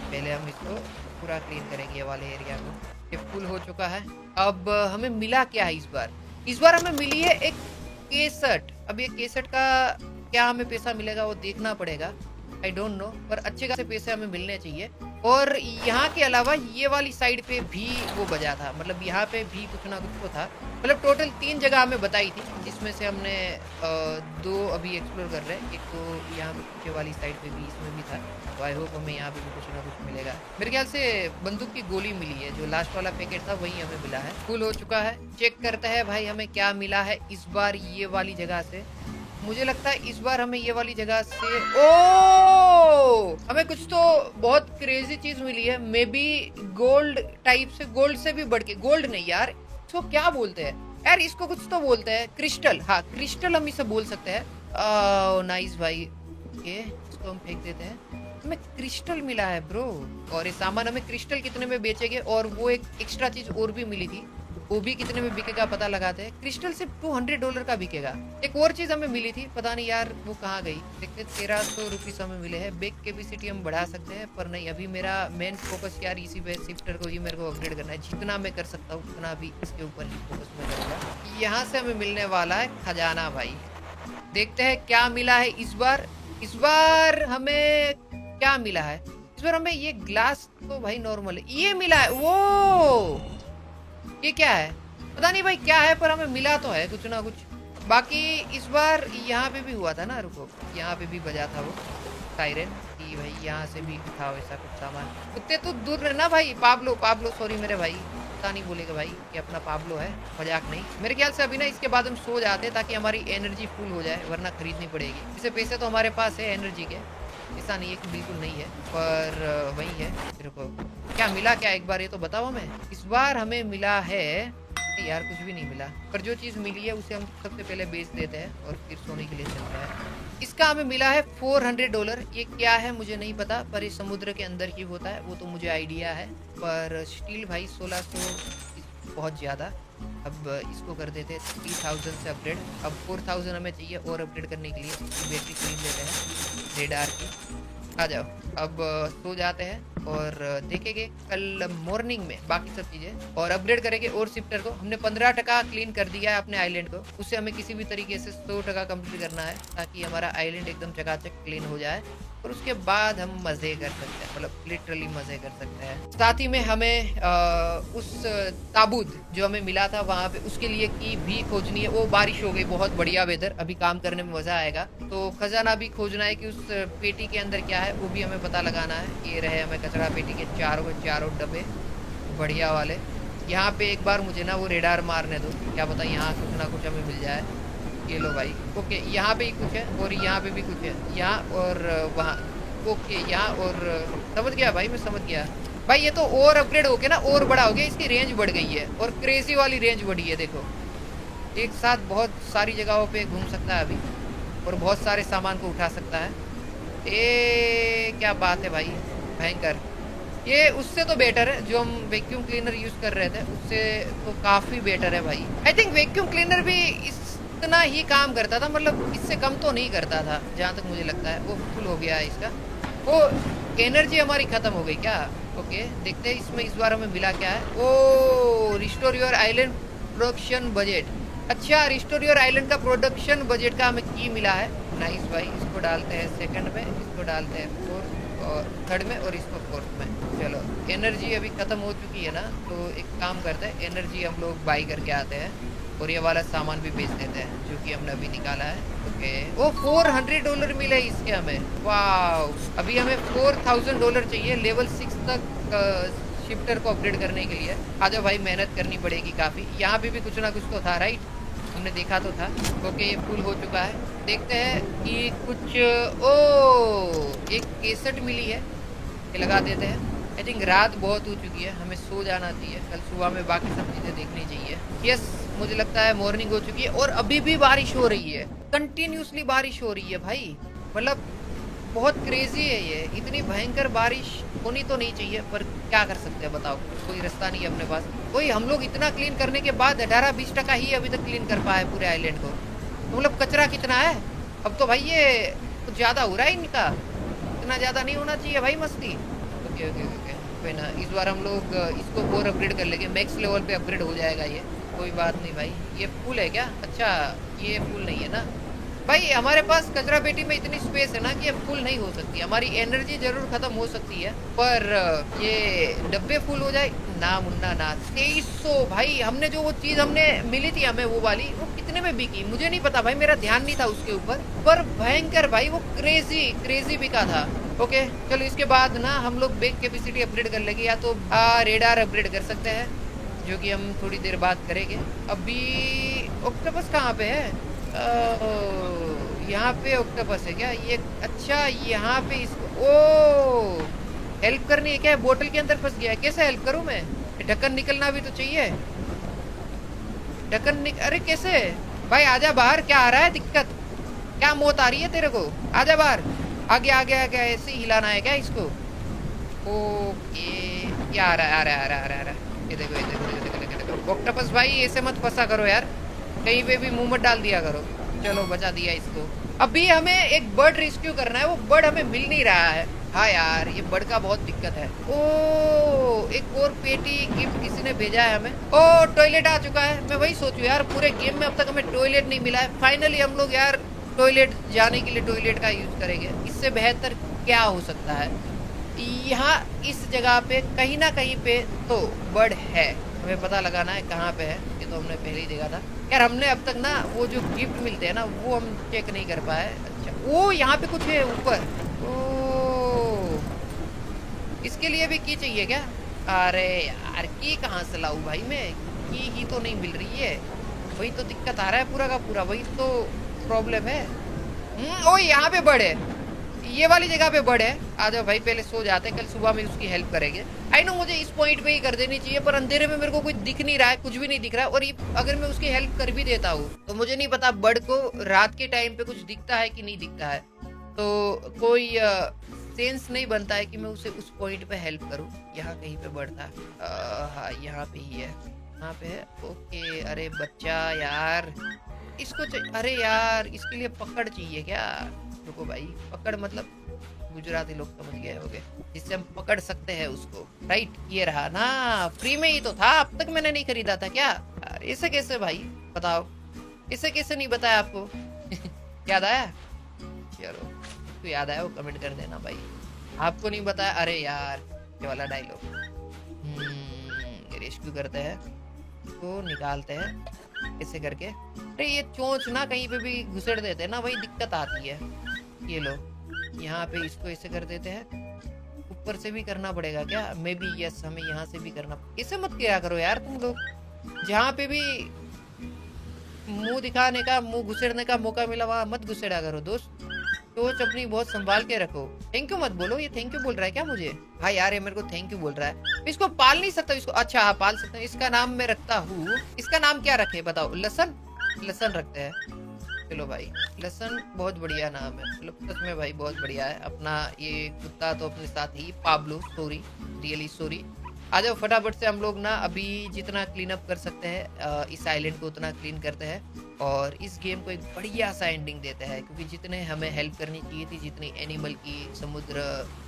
पहले हम इसको पूरा क्लीन करेंगे ये वाले एरिया को। ये फुल हो चुका है। अब हमें मिला क्या है इस बार? इस बार हमें मिली है एक केसट। अब ये केसट का क्या हमें पैसा मिलेगा वो देखना पड़ेगा, आई डोंट नो, पर अच्छे खासे पैसे हमें मिलने चाहिए। और यहाँ के अलावा ये वाली साइड पे भी वो बजा था, मतलब यहाँ पे भी कुछ ना कुछ तो था। मतलब टोटल 3 जगह हमें बताई थी, जिसमें से हमने 2 अभी एक्सप्लोर कर रहे हैं। एक तो यहाँ पे पीछे वाली साइड पे भी, इसमें भी था। तो आई होप हमें यहाँ पे भी कुछ ना कुछ मिलेगा। मेरे ख्याल से बंदूक की गोली मिली है, जो लास्ट वाला पैकेट था वही हमें मिला है। फुल हो चुका है। चेक करते हैं भाई हमें क्या मिला है इस बार ये वाली जगह से। मुझे लगता है इस बार हमें ये वाली जगह से, ओ हमें कुछ तो बहुत क्रेजी चीज मिली है। मे बी गोल्ड टाइप से, गोल्ड से भी बढ़ के, गोल्ड नहीं यार, इसको क्या बोलते हैं यार, इसको कुछ तो बोलते हैं, क्रिस्टल। हाँ क्रिस्टल हम इसे बोल सकते हैं। नाइस भाई, ओके इसको हम फेंक देते हैं। हमें क्रिस्टल मिला है ब्रो, और ये सामान हमें क्रिस्टल कितने में बेचेंगे। और वो एक एक्स्ट्रा चीज और भी मिली थी, वो भी कितने में बिकेगा पता लगाते हैं। क्रिस्टल सिर्फ $200 का बिकेगा। एक और चीज हमें मिली थी, पता नहीं यार वो कहाँ गई। देखते 1300 हमें मिले हैं। बेक कैपेसिटी हम बढ़ा सकते हैं, पर नहीं, अभी मेरा मेन फोकस यार इसी पे शिफ्टर को ही मेरे को अपग्रेड करना है। जितना मैं कर सकता हूँ उतना भी इसके ऊपर ही फोकस में करूँगा। यहाँ से हमें मिलने वाला है खजाना भाई। देखते हैं क्या मिला है इस बार। इस बार हमें क्या मिला है इस बार हमें? ये ग्लास तो भाई नॉर्मल है। ये मिला है, वो ये क्या है पता नहीं भाई क्या है, पर हमें मिला तो है कुछ ना कुछ। बाकी इस बार यहाँ पे भी हुआ था ना, रुको, यहाँ पे भी बजा था वो साइरन कि भाई यहाँ से भी उठाओ ऐसा कुछ सामान। कुत्ते तो दूर रहना भाई। पाब्लो, पाब्लो सॉरी मेरे भाई, पता नहीं बोलेगा भाई कि अपना पाब्लो है, मजाक नहीं। मेरे ख्याल से अभी ना इसके बाद हम सो जाते हैं ताकि हमारी एनर्जी फुल हो जाए, वरना खरीदनी पड़ेगी। इसे पैसे तो हमारे पास है एनर्जी के, ऐसा नहीं है कि बिल्कुल नहीं है, पर वही है। रुको, क्या मिला क्या एक बार ये तो बताओ हमें। इस बार हमें मिला है यार कुछ भी नहीं मिला, पर जो चीज़ मिली है उसे हम सबसे पहले बेच देते हैं और फिर सोने के लिए चलता है। इसका हमें मिला है $400। ये क्या है मुझे नहीं पता, पर ये समुद्र के अंदर ही होता है वो तो मुझे आइडिया है। पर स्टील भाई 1600 बहुत ज़्यादा। अब इसको कर देते हैं 3000 से अपग्रेड। अब 4000 हमें चाहिए और अपग्रेड करने के लिए। बैटरी खरीद लेते हैं रेडार की। आ जाओ, अब सो जाते हैं और देखेंगे कल मॉर्निंग में बाकी सब चीज़ें और अपग्रेड करेंगे। और शिफ्टर को हमने 15% क्लीन कर दिया है अपने आइलैंड को। उससे हमें किसी भी तरीके से 100% कंप्लीट करना है ताकि हमारा आइलैंड एकदम चकाचक क्लीन हो जाए और उसके बाद हम मज़े कर सकते हैं, मतलब लिटरली मज़े कर सकते हैं। साथ ही में हमें उस ताबूत जो हमें मिला था वहाँ पे उसके लिए की भी खोजनी है। वो बारिश हो गई, बहुत बढ़िया वेदर, अभी काम करने में मज़ा आएगा। तो खजाना भी खोजना है कि उस पेटी के अंदर क्या है वो भी हमें पता लगाना है। ये रहे हमें कचरा पेटी के चारों डब्बे बढ़िया वाले। यहाँ पे एक बार मुझे ना वो रेडार मारने दो, क्या पता यहाँ कुछ ना कुछ हमें मिल जाए। ये लो भाई, ओके, यहाँ पे ही कुछ है और यहाँ पे भी कुछ है, यहाँ और वहाँ, ओके, यहाँ और समझ गया भाई, मैं समझ गया भाई। ये तो और अपग्रेड हो गया ना, और बड़ा हो गया, इसकी रेंज बढ़ गई है और क्रेजी वाली रेंज बढ़ी है। देखो एक साथ बहुत सारी जगहों पे घूम सकता है अभी और बहुत सारे सामान को उठा सकता है। क्या बात है भाई, भयंकर। ये उससे तो बेटर है जो हम वैक्यूम क्लीनर यूज़ कर रहे थे, उससे तो काफ़ी बेटर है भाई। आई थिंक वैक्यूम क्लीनर भी इतना ही काम करता था, मतलब इससे कम तो नहीं करता था जहाँ तक मुझे लगता है। वो फुल हो गया है इसका, वो एनर्जी हमारी ख़त्म हो गई क्या? ओके, देखते हैं इसमें इस बार हमें मिला क्या है। ओ, restore your island production budget. अच्छा, रिस्टोर योर आइलैंड का प्रोडक्शन बजट का हमें की मिला है। नाइस भाई, इसको डालते हैं सेकंड में, इसको डालते हैं फोर्थ और थर्ड में और इसको फोर्थ में। चलो, एनर्जी अभी ख़त्म हो चुकी है ना, तो एक काम करते हैं, एनर्जी हम लोग बाई करके आते हैं और ये वाला सामान भी बेच देते हैं जो कि हमने अभी निकाला है। ओके, वो $400 मिले इसके हमें। वाह, अभी हमें $4000 चाहिए लेवल 6 तक शिफ्टर को अपग्रेड करने के लिए। आ जाओ भाई, मेहनत करनी पड़ेगी काफ़ी। यहाँ पे भी कुछ ना कुछ तो था, राइट? हमने देखा तो था। ओके, ये फुल हो चुका है। देखते हैं कि कुछ, ओ एक केसट मिली है, ये लगा देते हैं। आई थिंक रात बहुत हो चुकी है, हमें सो जाना चाहिए, कल सुबह में बाकी सब चीज़ें देखनी चाहिए। यस, मुझे लगता है मॉर्निंग हो चुकी है और अभी भी बारिश हो रही है, कंटिन्यूसली बारिश हो रही है भाई। मतलब बहुत क्रेजी है ये, इतनी भयंकर बारिश होनी तो नहीं चाहिए, पर क्या कर सकते हैं बताओ, कोई रास्ता नहीं है अपने पास। कोई हम लोग इतना क्लीन करने के बाद 18-20% ही अभी तक क्लीन कर पाए पूरे आइलैंड को। तो मतलब कचरा कितना है अब तो भाई, ये कुछ ज़्यादा हो रहा है इनका, इतना ज़्यादा नहीं होना चाहिए भाई मस्ती। ओके ओके ओके, कोई ना, इस बार हम लोग इसको और अपग्रेड कर लेंगे, मैक्स लेवल पे अपग्रेड हो जाएगा ये, कोई बात नहीं भाई। ये फुल है क्या? अच्छा, ये फुल नहीं है ना भाई, हमारे पास कचरा पेटी में इतनी स्पेस है ना कि अब फुल नहीं हो सकती। हमारी एनर्जी जरूर खत्म हो सकती है, पर ये डब्बे फुल हो जाए ना मुन्ना ना। 2300 भाई, हमने जो वो चीज़ हमने मिली थी हमें वो वाली, वो कितने में बिकी मुझे नहीं पता भाई, मेरा ध्यान नहीं था उसके ऊपर, पर भयंकर भाई वो क्रेजी बिका था। ओके चलो, इसके बाद ना हम लोग बेक कैपेसिटी अपग्रेड कर लेंगे, या तो रेडार अपग्रेड कर सकते हैं, जो कि हम थोड़ी देर बाद करेंगे। अभी ऑक्टोपस कहाँ पे है? यहाँ पे ऑक्टोपस है क्या ये? अच्छा, यहाँ पे इसको, ओ हेल्प करनी है क्या? बोतल के अंदर फंस गया है, कैसे हेल्प करूँ मैं? ढक्कन निकलना भी तो चाहिए, ढक्कन अरे कैसे भाई? आजा बाहर, क्या आ रहा है दिक्कत? क्या मौत आ रही है तेरे को? आजा बाहर, आगे आगे आगे, ऐसे ही हिलाना है क्या इसको? ओके, क्या आ रहा है? आ रहा है, ये देखो ये देखो ये देखो, ऑक्टोपस भाई ऐसे मत फंसा करो यार, कहीं पे भी मुंह मत डाल दिया करो। चलो बचा दिया इसको। अभी हमें एक बर्ड रेस्क्यू करना है, वो बर्ड हमें मिल नहीं रहा है। हाँ यार ये बर्ड का बहुत दिक्कत है। ओ एक और पेटी गिफ्ट किसी ने भेजा है हमें। ओ टॉयलेट आ चुका है। मैं वही सोचू यार, पूरे गेम में अब तक हमें टॉयलेट नहीं मिला है। फाइनली हम लोग यार टॉयलेट जाने के लिए टॉयलेट का यूज करेंगे। इससे बेहतर क्या हो सकता है। यहाँ इस जगह पे कहीं ना कहीं पे तो बर्ड है, हमें पता लगाना है कहाँ पे है। ये तो हमने पहले ही देखा था यार। हमने अब तक ना वो जो गिफ्ट मिलते हैं ना वो हम चेक नहीं कर पाए। अच्छा वो यहाँ पे कुछ है ऊपर। ओ इसके लिए भी की चाहिए क्या? अरे यार की कहाँ से लाऊं भाई मैं, की ही तो नहीं मिल रही है। वही तो दिक्कत आ रहा है पूरा का पूरा, वही तो प्रॉब्लम है। ओ यहाँ पे बर्ड है, ये वाली जगह पे बर्ड है। आ जाओ भाई पहले सो जाते हैं, कल सुबह में उसकी हेल्प करेंगे। आई नो मुझे इस पॉइंट पे ही कर देनी चाहिए, पर अंधेरे में मेरे को कुछ दिख नहीं रहा है, कुछ भी नहीं दिख रहा है। और ये अगर मैं उसकी हेल्प कर भी देता हूँ तो मुझे नहीं पता बर्ड को रात के टाइम पे कुछ दिखता है कि नहीं दिखता है। तो कोई सेंस नहीं बनता है कि मैं उसे उस पॉइंट पे हेल्प करूँ। यहाँ कहीं पे बर्ड था। हाँ यहाँ पे ही है, यहाँ पे है। ओके अरे बच्चा यार इसको अरे यार इसके लिए पकड़ चाहिए क्या? रुको भाई, पकड़ मतलब गुजराती लोग समझ गए होंगे, जिससे हम पकड़ सकते हैं उसको। राइट ये रहा ना, फ्री में ही तो था, अब तक मैंने नहीं खरीदा था क्या? इसे कैसे भाई बताओ, इसे कैसे नहीं बताया आपको? याद आया? चलो तो याद आया वो कमेंट कर देना भाई। आपको नहीं बताया? अरे यार ये वाला डायलॉग। रेस्क्यू करते हैं तो निकालते हैं ऐसे करके। अरे ये चोंच ना कहीं पे भी घुसेड़ देते हैं ना, वही दिक्कत आती है। ये लो यहाँ पे इसको ऐसे कर देते हैं। ऊपर से भी करना पड़ेगा क्या? मे बी यस हमें यहाँ से भी करना। इसे मत किया करो यार तुम लोग, जहाँ पे भी मुंह दिखाने का मुंह घुसेड़ने का मौका मिला वहां मत घुसेड़ा करो दोस्त। सोच अपनी बहुत संभाल के रखो। थैंक यू मत बोलो। ये थैंक यू बोल रहा है क्या मुझे? हाँ यार ये मेरे को थैंक यू बोल रहा है। इसको पाल नहीं सकता इसको? अच्छा हाँ पाल सकता हूँ। इसका नाम मैं रखता हूँ, इसका नाम क्या रखे बताओ? लसन, लसन रखते हैं। चलो भाई लसन बहुत बढ़िया नाम है, मतलब सच में भाई बहुत बढ़िया है। अपना ये कुत्ता तो अपने साथ ही पाब्लो सॉरी रियली सॉरी। आ जाओ फटाफट से हम लोग ना अभी जितना क्लीन अप कर सकते हैं इस आइलैंड को उतना क्लीन करते हैं और इस गेम को एक बढ़िया सा एंडिंग देते हैं। क्योंकि जितने हमें हेल्प करनी चाहिए थी, जितनी एनिमल की, समुद्र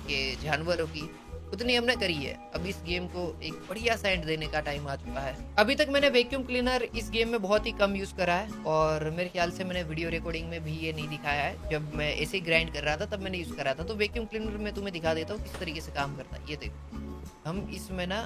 के जानवरों की, उतनी हमने करी है। अब इस गेम को एक बढ़िया सा एंड देने का टाइम आ चुका है। अभी तक मैंने वैक्यूम क्लीनर इस गेम में बहुत ही कम यूज करा है और मेरे ख्याल से मैंने वीडियो रिकॉर्डिंग में भी ये नहीं दिखाया है। जब मैं ऐसे ही ग्राइंड कर रहा था तब मैंने यूज करा था। तो वैक्यूम क्लीनर में तुम्हें दिखा देता हूँ किस तरीके से काम करता है। ये देखो हम इसमें ना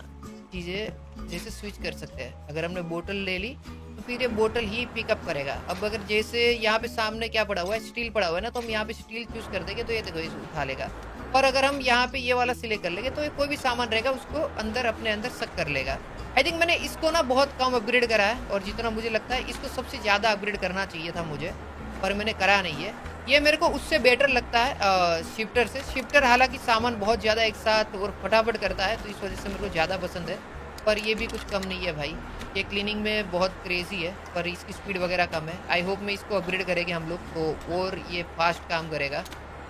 चीज़ें जैसे स्विच कर सकते हैं। अगर हमने बोतल ले ली तो फिर ये बोतल ही पिकअप करेगा। अब अगर जैसे यहाँ पे सामने क्या पड़ा हुआ है, स्टील पड़ा हुआ है ना, तो हम यहाँ पे स्टील चूज कर देंगे तो ये देखो इसे उठा लेगा। और अगर हम यहाँ पे ये वाला सिलेक्ट कर लेंगे तो ये कोई भी सामान रहेगा उसको अंदर अपने अंदर सक कर लेगा। आई थिंक मैंने इसको ना बहुत कम अपग्रेड करा है और जितना मुझे लगता है इसको सबसे ज़्यादा अपग्रेड करना चाहिए था मुझे, पर मैंने करा नहीं है। ये मेरे को उससे बेटर लगता है शिफ्टर से। शिफ्टर हालांकि सामान बहुत ज़्यादा एक साथ और फटाफट करता है तो इस वजह से मेरे को ज़्यादा पसंद है, पर ये भी कुछ कम नहीं है भाई। ये क्लीनिंग में बहुत क्रेजी है पर इसकी स्पीड वगैरह कम है। आई होप में इसको अपग्रेड करेंगे हम लोग तो और ये फास्ट काम करेगा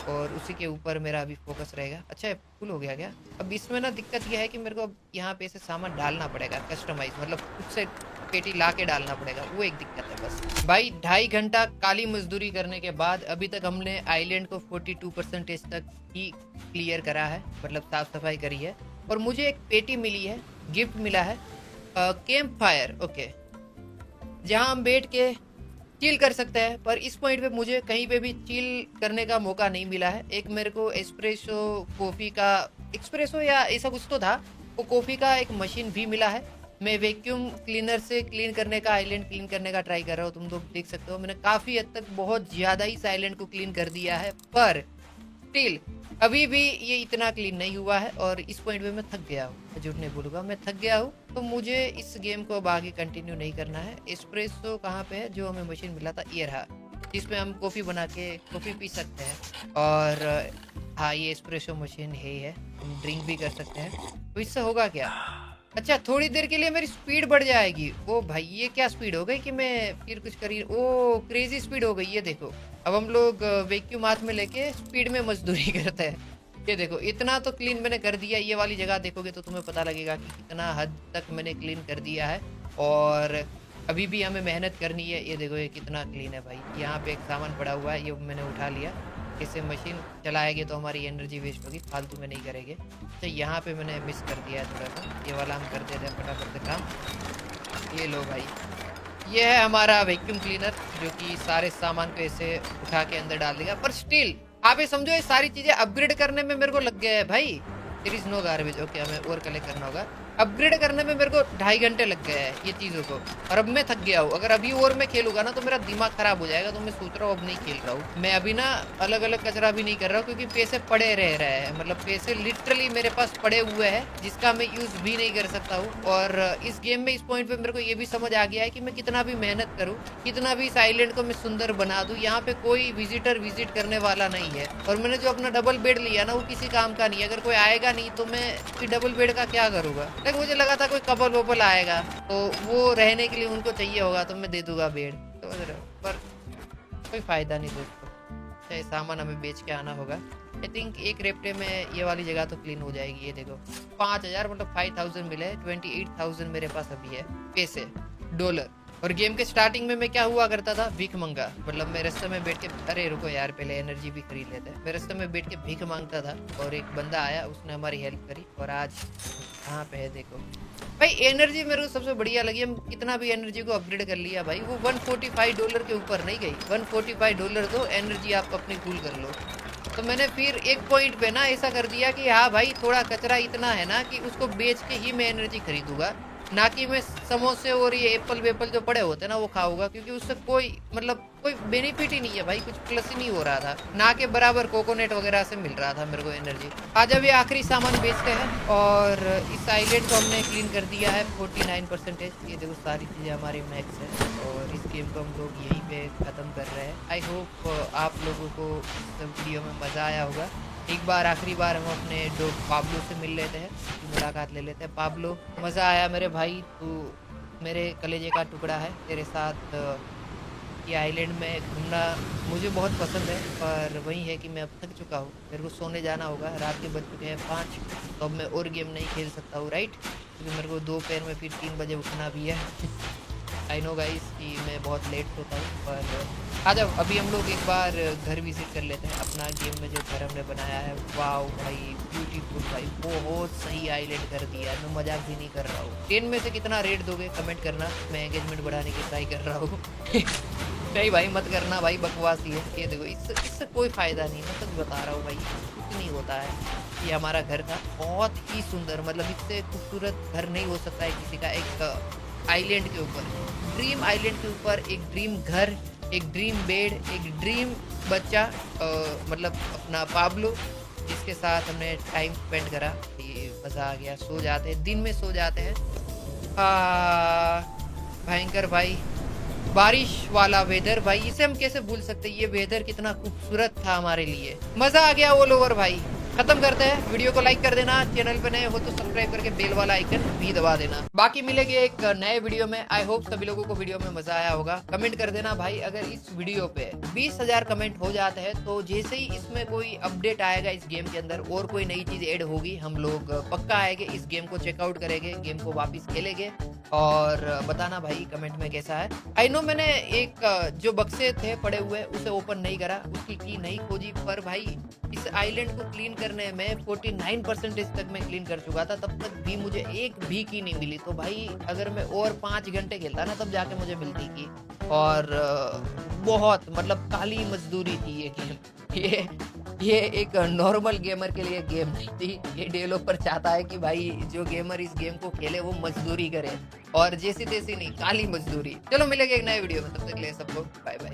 और उसी के ऊपर मेरा अभी फोकस रहेगा। अच्छा फुल हो गया क्या? अब इसमें ना दिक्कत यह है कि मेरे को अब यहाँ पे ऐसे सामान डालना पड़ेगा कस्टमाइज, मतलब खुद से पेटी ला के डालना पड़ेगा, वो एक दिक्कत है बस। भाई 2.5 घंटा काली मजदूरी करने के बाद अभी तक हमने आइलैंड को 42% तक ही क्लियर करा है, मतलब साफ सफाई करी है। और मुझे एक पेटी मिली है, गिफ्ट मिला है कैंप फायर। ओके जहाँ हम बैठ के चिल कर सकते हैं, पर इस पॉइंट पे मुझे कहीं पे भी चिल करने का मौका नहीं मिला है। एक मेरे को एस्प्रेसो कॉफ़ी का, एक्सप्रेसो या ऐसा कुछ तो था, वो कॉफ़ी का एक मशीन भी मिला है। मैं वैक्यूम क्लीनर से क्लीन करने का, आइलैंड क्लीन करने का ट्राई कर रहा हूँ। तुम लोग देख सकते हो मैंने काफ़ी हद तक बहुत ज़्यादा ही इस आइलैंड को क्लीन कर दिया है, पर स्टिल अभी भी ये इतना क्लीन नहीं हुआ है और इस पॉइंट पे मैं थक गया हूँ। झूठ नहीं बोलूँगा, मैं थक गया हूँ। तो मुझे इस गेम को अब आगे कंटिन्यू नहीं करना है। एस्प्रेसो कहाँ पे है जो हमें मशीन मिला था? ये रहा, जिसमें हम कॉफ़ी बना के कॉफ़ी पी सकते हैं। और हाँ ये एस्प्रेसो मशीन है, हम ड्रिंक भी कर सकते हैं। तो इससे होगा क्या? अच्छा थोड़ी देर के लिए मेरी स्पीड बढ़ जाएगी। ओ भाई ये क्या स्पीड हो गई कि मैं फिर कुछ करी? ओ क्रेजी स्पीड हो गई। ये देखो अब हम लोग वैक्यूम हाथ में लेके स्पीड में मजदूरी करते हैं। ये देखो इतना तो क्लीन मैंने कर दिया। ये वाली जगह देखोगे तो तुम्हें पता लगेगा कि कितना हद तक मैंने क्लीन कर दिया है। और अभी भी हमें मेहनत करनी है। ये देखो ये कितना क्लीन है भाई। यहाँ पे एक सामान पड़ा हुआ है, ये मैंने उठा लिया। इससे मशीन चलाएंगे तो हमारी एनर्जी वेस्ट होगी, फालतू में नहीं करेंगे। तो यहाँ पे मैंने मिस कर दिया है थोड़ा सा, ये वाला हम कर देते हैं फटाफट से काम। ये लो भाई, ये है हमारा वैक्यूम क्लीनर जो कि सारे सामान को ऐसे उठा के अंदर डाल देगा। पर स्टिल आप ये समझो, ये सारी चीजें अपग्रेड करने में मेरे को लग गया है भाई। There is no garbage. Okay, हमें और कलेक्ट करना होगा। अपग्रेड करने में मेरे को 2.5 घंटे लग गए हैं ये चीज़ों को, और अब मैं थक गया हूँ। अगर अभी और मैं खेलूंगा ना तो मेरा दिमाग खराब हो जाएगा। तो मैं सोच रहा हूँ अब नहीं खेल रहा हूँ मैं अभी ना। अलग अलग कचरा भी नहीं कर रहा हूँ क्योंकि पैसे पड़े रह रहे हैं। मतलब पैसे लिटरली मेरे पास पड़े हुए हैं जिसका मैं यूज भी नहीं कर सकता हूँ। और इस गेम में इस पॉइंट पे मेरे को ये भी समझ आ गया है कि मैं कितना भी मेहनत करूँ, कितना भी इस आइलैंड को मैं सुंदर बना दूँ, यहाँ पे कोई विजिटर विजिट करने वाला नहीं है। और मैंने जो अपना डबल बेड लिया ना वो किसी काम का नहीं है। अगर कोई आएगा नहीं तो मैं डबल बेड का क्या करूँगा। लेकिन मुझे लगा था कोई कपल वपल आएगा तो वो रहने के लिए उनको चाहिए होगा तो मैं दे दूंगा बेड, तो पर कोई फायदा नहीं दोस्तों। चाहे सामान हमें बेच के आना होगा। आई थिंक एक रेप्टे में ये वाली जगह तो क्लीन हो जाएगी। ये देखो 5000 मतलब 5000 मिले, 28,000 मेरे पास अभी है पैसे डॉलर। और गेम के स्टार्टिंग में मैं क्या हुआ करता था, भीख मंगा। मतलब मैं रास्ते में बैठ के, अरे रुको यार पहले एनर्जी भी खरीद लेते हैं। मैं रास्ते में बैठ के भीख मांगता था और एक बंदा आया, उसने हमारी हेल्प करी। और आज कहाँ पे है देखो भाई। एनर्जी मेरे को सबसे बढ़िया लगी। हम कितना भी एनर्जी को अपग्रेड कर लिया भाई, वो $145 के ऊपर नहीं गई। $145 दो, एनर्जी आप अपनी फुल कर लो। तो मैंने फिर एक पॉइंट पे ना ऐसा कर दिया कि हाँ भाई थोड़ा कचरा इतना है ना कि उसको बेच के ही मैं एनर्जी खरीदूंगा, ना कि मैं समोसे और ये एप्पल वेपल जो पड़े होते हैं ना वो खाऊंगा। क्योंकि उससे कोई मतलब कोई बेनिफिट ही नहीं है भाई, कुछ प्लस ही नहीं हो रहा था। ना के बराबर कोकोनट वगैरह से मिल रहा था मेरे को एनर्जी। आज अब ये आखिरी सामान बेचते हैं और इस आइलैंड को हमने क्लीन कर दिया है 49%। ये देखो सारी चीज़ें हमारी मैक्स है और इस गेम को हम लोग यहीं पे ख़त्म कर रहे हैं। आई होप आप लोगों को इस वीडियो में मज़ा आया होगा। एक बार आखिरी बार हम अपने जो पाब्लो से मिल लेते हैं, मुलाकात ले लेते हैं। पाब्लो, मज़ा आया मेरे भाई, तू मेरे कलेजे का टुकड़ा है। तेरे साथ ये आइलैंड में घूमना मुझे बहुत पसंद है, पर वही है कि मैं अब थक चुका हूँ। मेरे को सोने जाना होगा, रात के बज चुके हैं 5। तो अब मैं और गेम नहीं खेल सकता हूँ राइट, क्योंकि मेरे को दोपहर में फिर 3 बजे उठना भी है। आई नो गाइस कि मैं बहुत लेट होता हूँ, पर आ जाओ अभी हम लोग एक बार घर विजिट कर लेते हैं अपना। गेम में जो घर हमने बनाया है, वाओ भाई ब्यूटीफुल भाई, बहुत सही आइलैंड कर दिया है। मैं मजाक भी नहीं कर रहा हूँ। 10 में से कितना रेट दोगे कमेंट करना, मैं एंगेजमेंट बढ़ाने की ट्राई कर रहा हूँ। नहीं भाई मत करना भाई, बकवास ही है। ये देखो इससे कोई फ़ायदा नहीं, मैं सच बता रहा हूँ भाई, कुछ नहीं होता है। ये हमारा घर था, बहुत ही सुंदर, मतलब इससे खूबसूरत घर नहीं हो सकता है किसी का। एक आइलैंड के ऊपर, ड्रीम आइलैंड के ऊपर एक ड्रीम घर, एक ड्रीम बेड, एक ड्रीम बच्चा, मतलब अपना पाब्लो, जिसके साथ हमने टाइम स्पेंड करा। ये मज़ा आ गया। सो जाते हैं, दिन में सो जाते हैं। भयंकर भाई, बारिश वाला वेदर भाई, इसे हम कैसे भूल सकते हैं। ये वेदर कितना खूबसूरत था हमारे लिए, मज़ा आ गया ऑल ओवर भाई। खत्म करते हैं, वीडियो को लाइक कर देना, चैनल पे नए हो तो सब्सक्राइब करके बेल वाला आइकन भी दबा देना। बाकी मिलेंगे एक नए वीडियो में। आई होप सभी लोगों को वीडियो में मजा आया होगा। कमेंट कर देना भाई, अगर इस वीडियो पे 20,000 कमेंट हो जाते हैं तो जैसे ही इसमें कोई अपडेट आएगा इस गेम के अंदर और कोई नई चीज ऐड होगी, हम लोग पक्का आएंगे, इस गेम को चेकआउट करेंगे, गेम को वापिस खेलेंगे और बताना भाई कमेंट में कैसा है। आई नो मैंने एक जो बक्से थे पड़े हुए उसे ओपन नहीं करा, उसकी की नहीं खोजी, पर भाई इस आइलैंड को क्लीन करने में 49% तक मैं क्लीन कर चुका था, तब तक भी मुझे एक भी की नहीं मिली। तो भाई अगर मैं और 5 घंटे खेलता ना तब जाके मुझे मिलती की। और बहुत मतलब काली मजदूरी थी ये गेम। ये एक नॉर्मल गेमर के लिए गेम नहीं थी। ये डेवलपर चाहता है कि भाई जो गेमर इस गेम को खेले वो मजदूरी करे, और जैसी तैसी नहीं, काली मजदूरी। चलो मिलेंगे एक नए वीडियो में, तब तक के लिए सबको बाय बाय।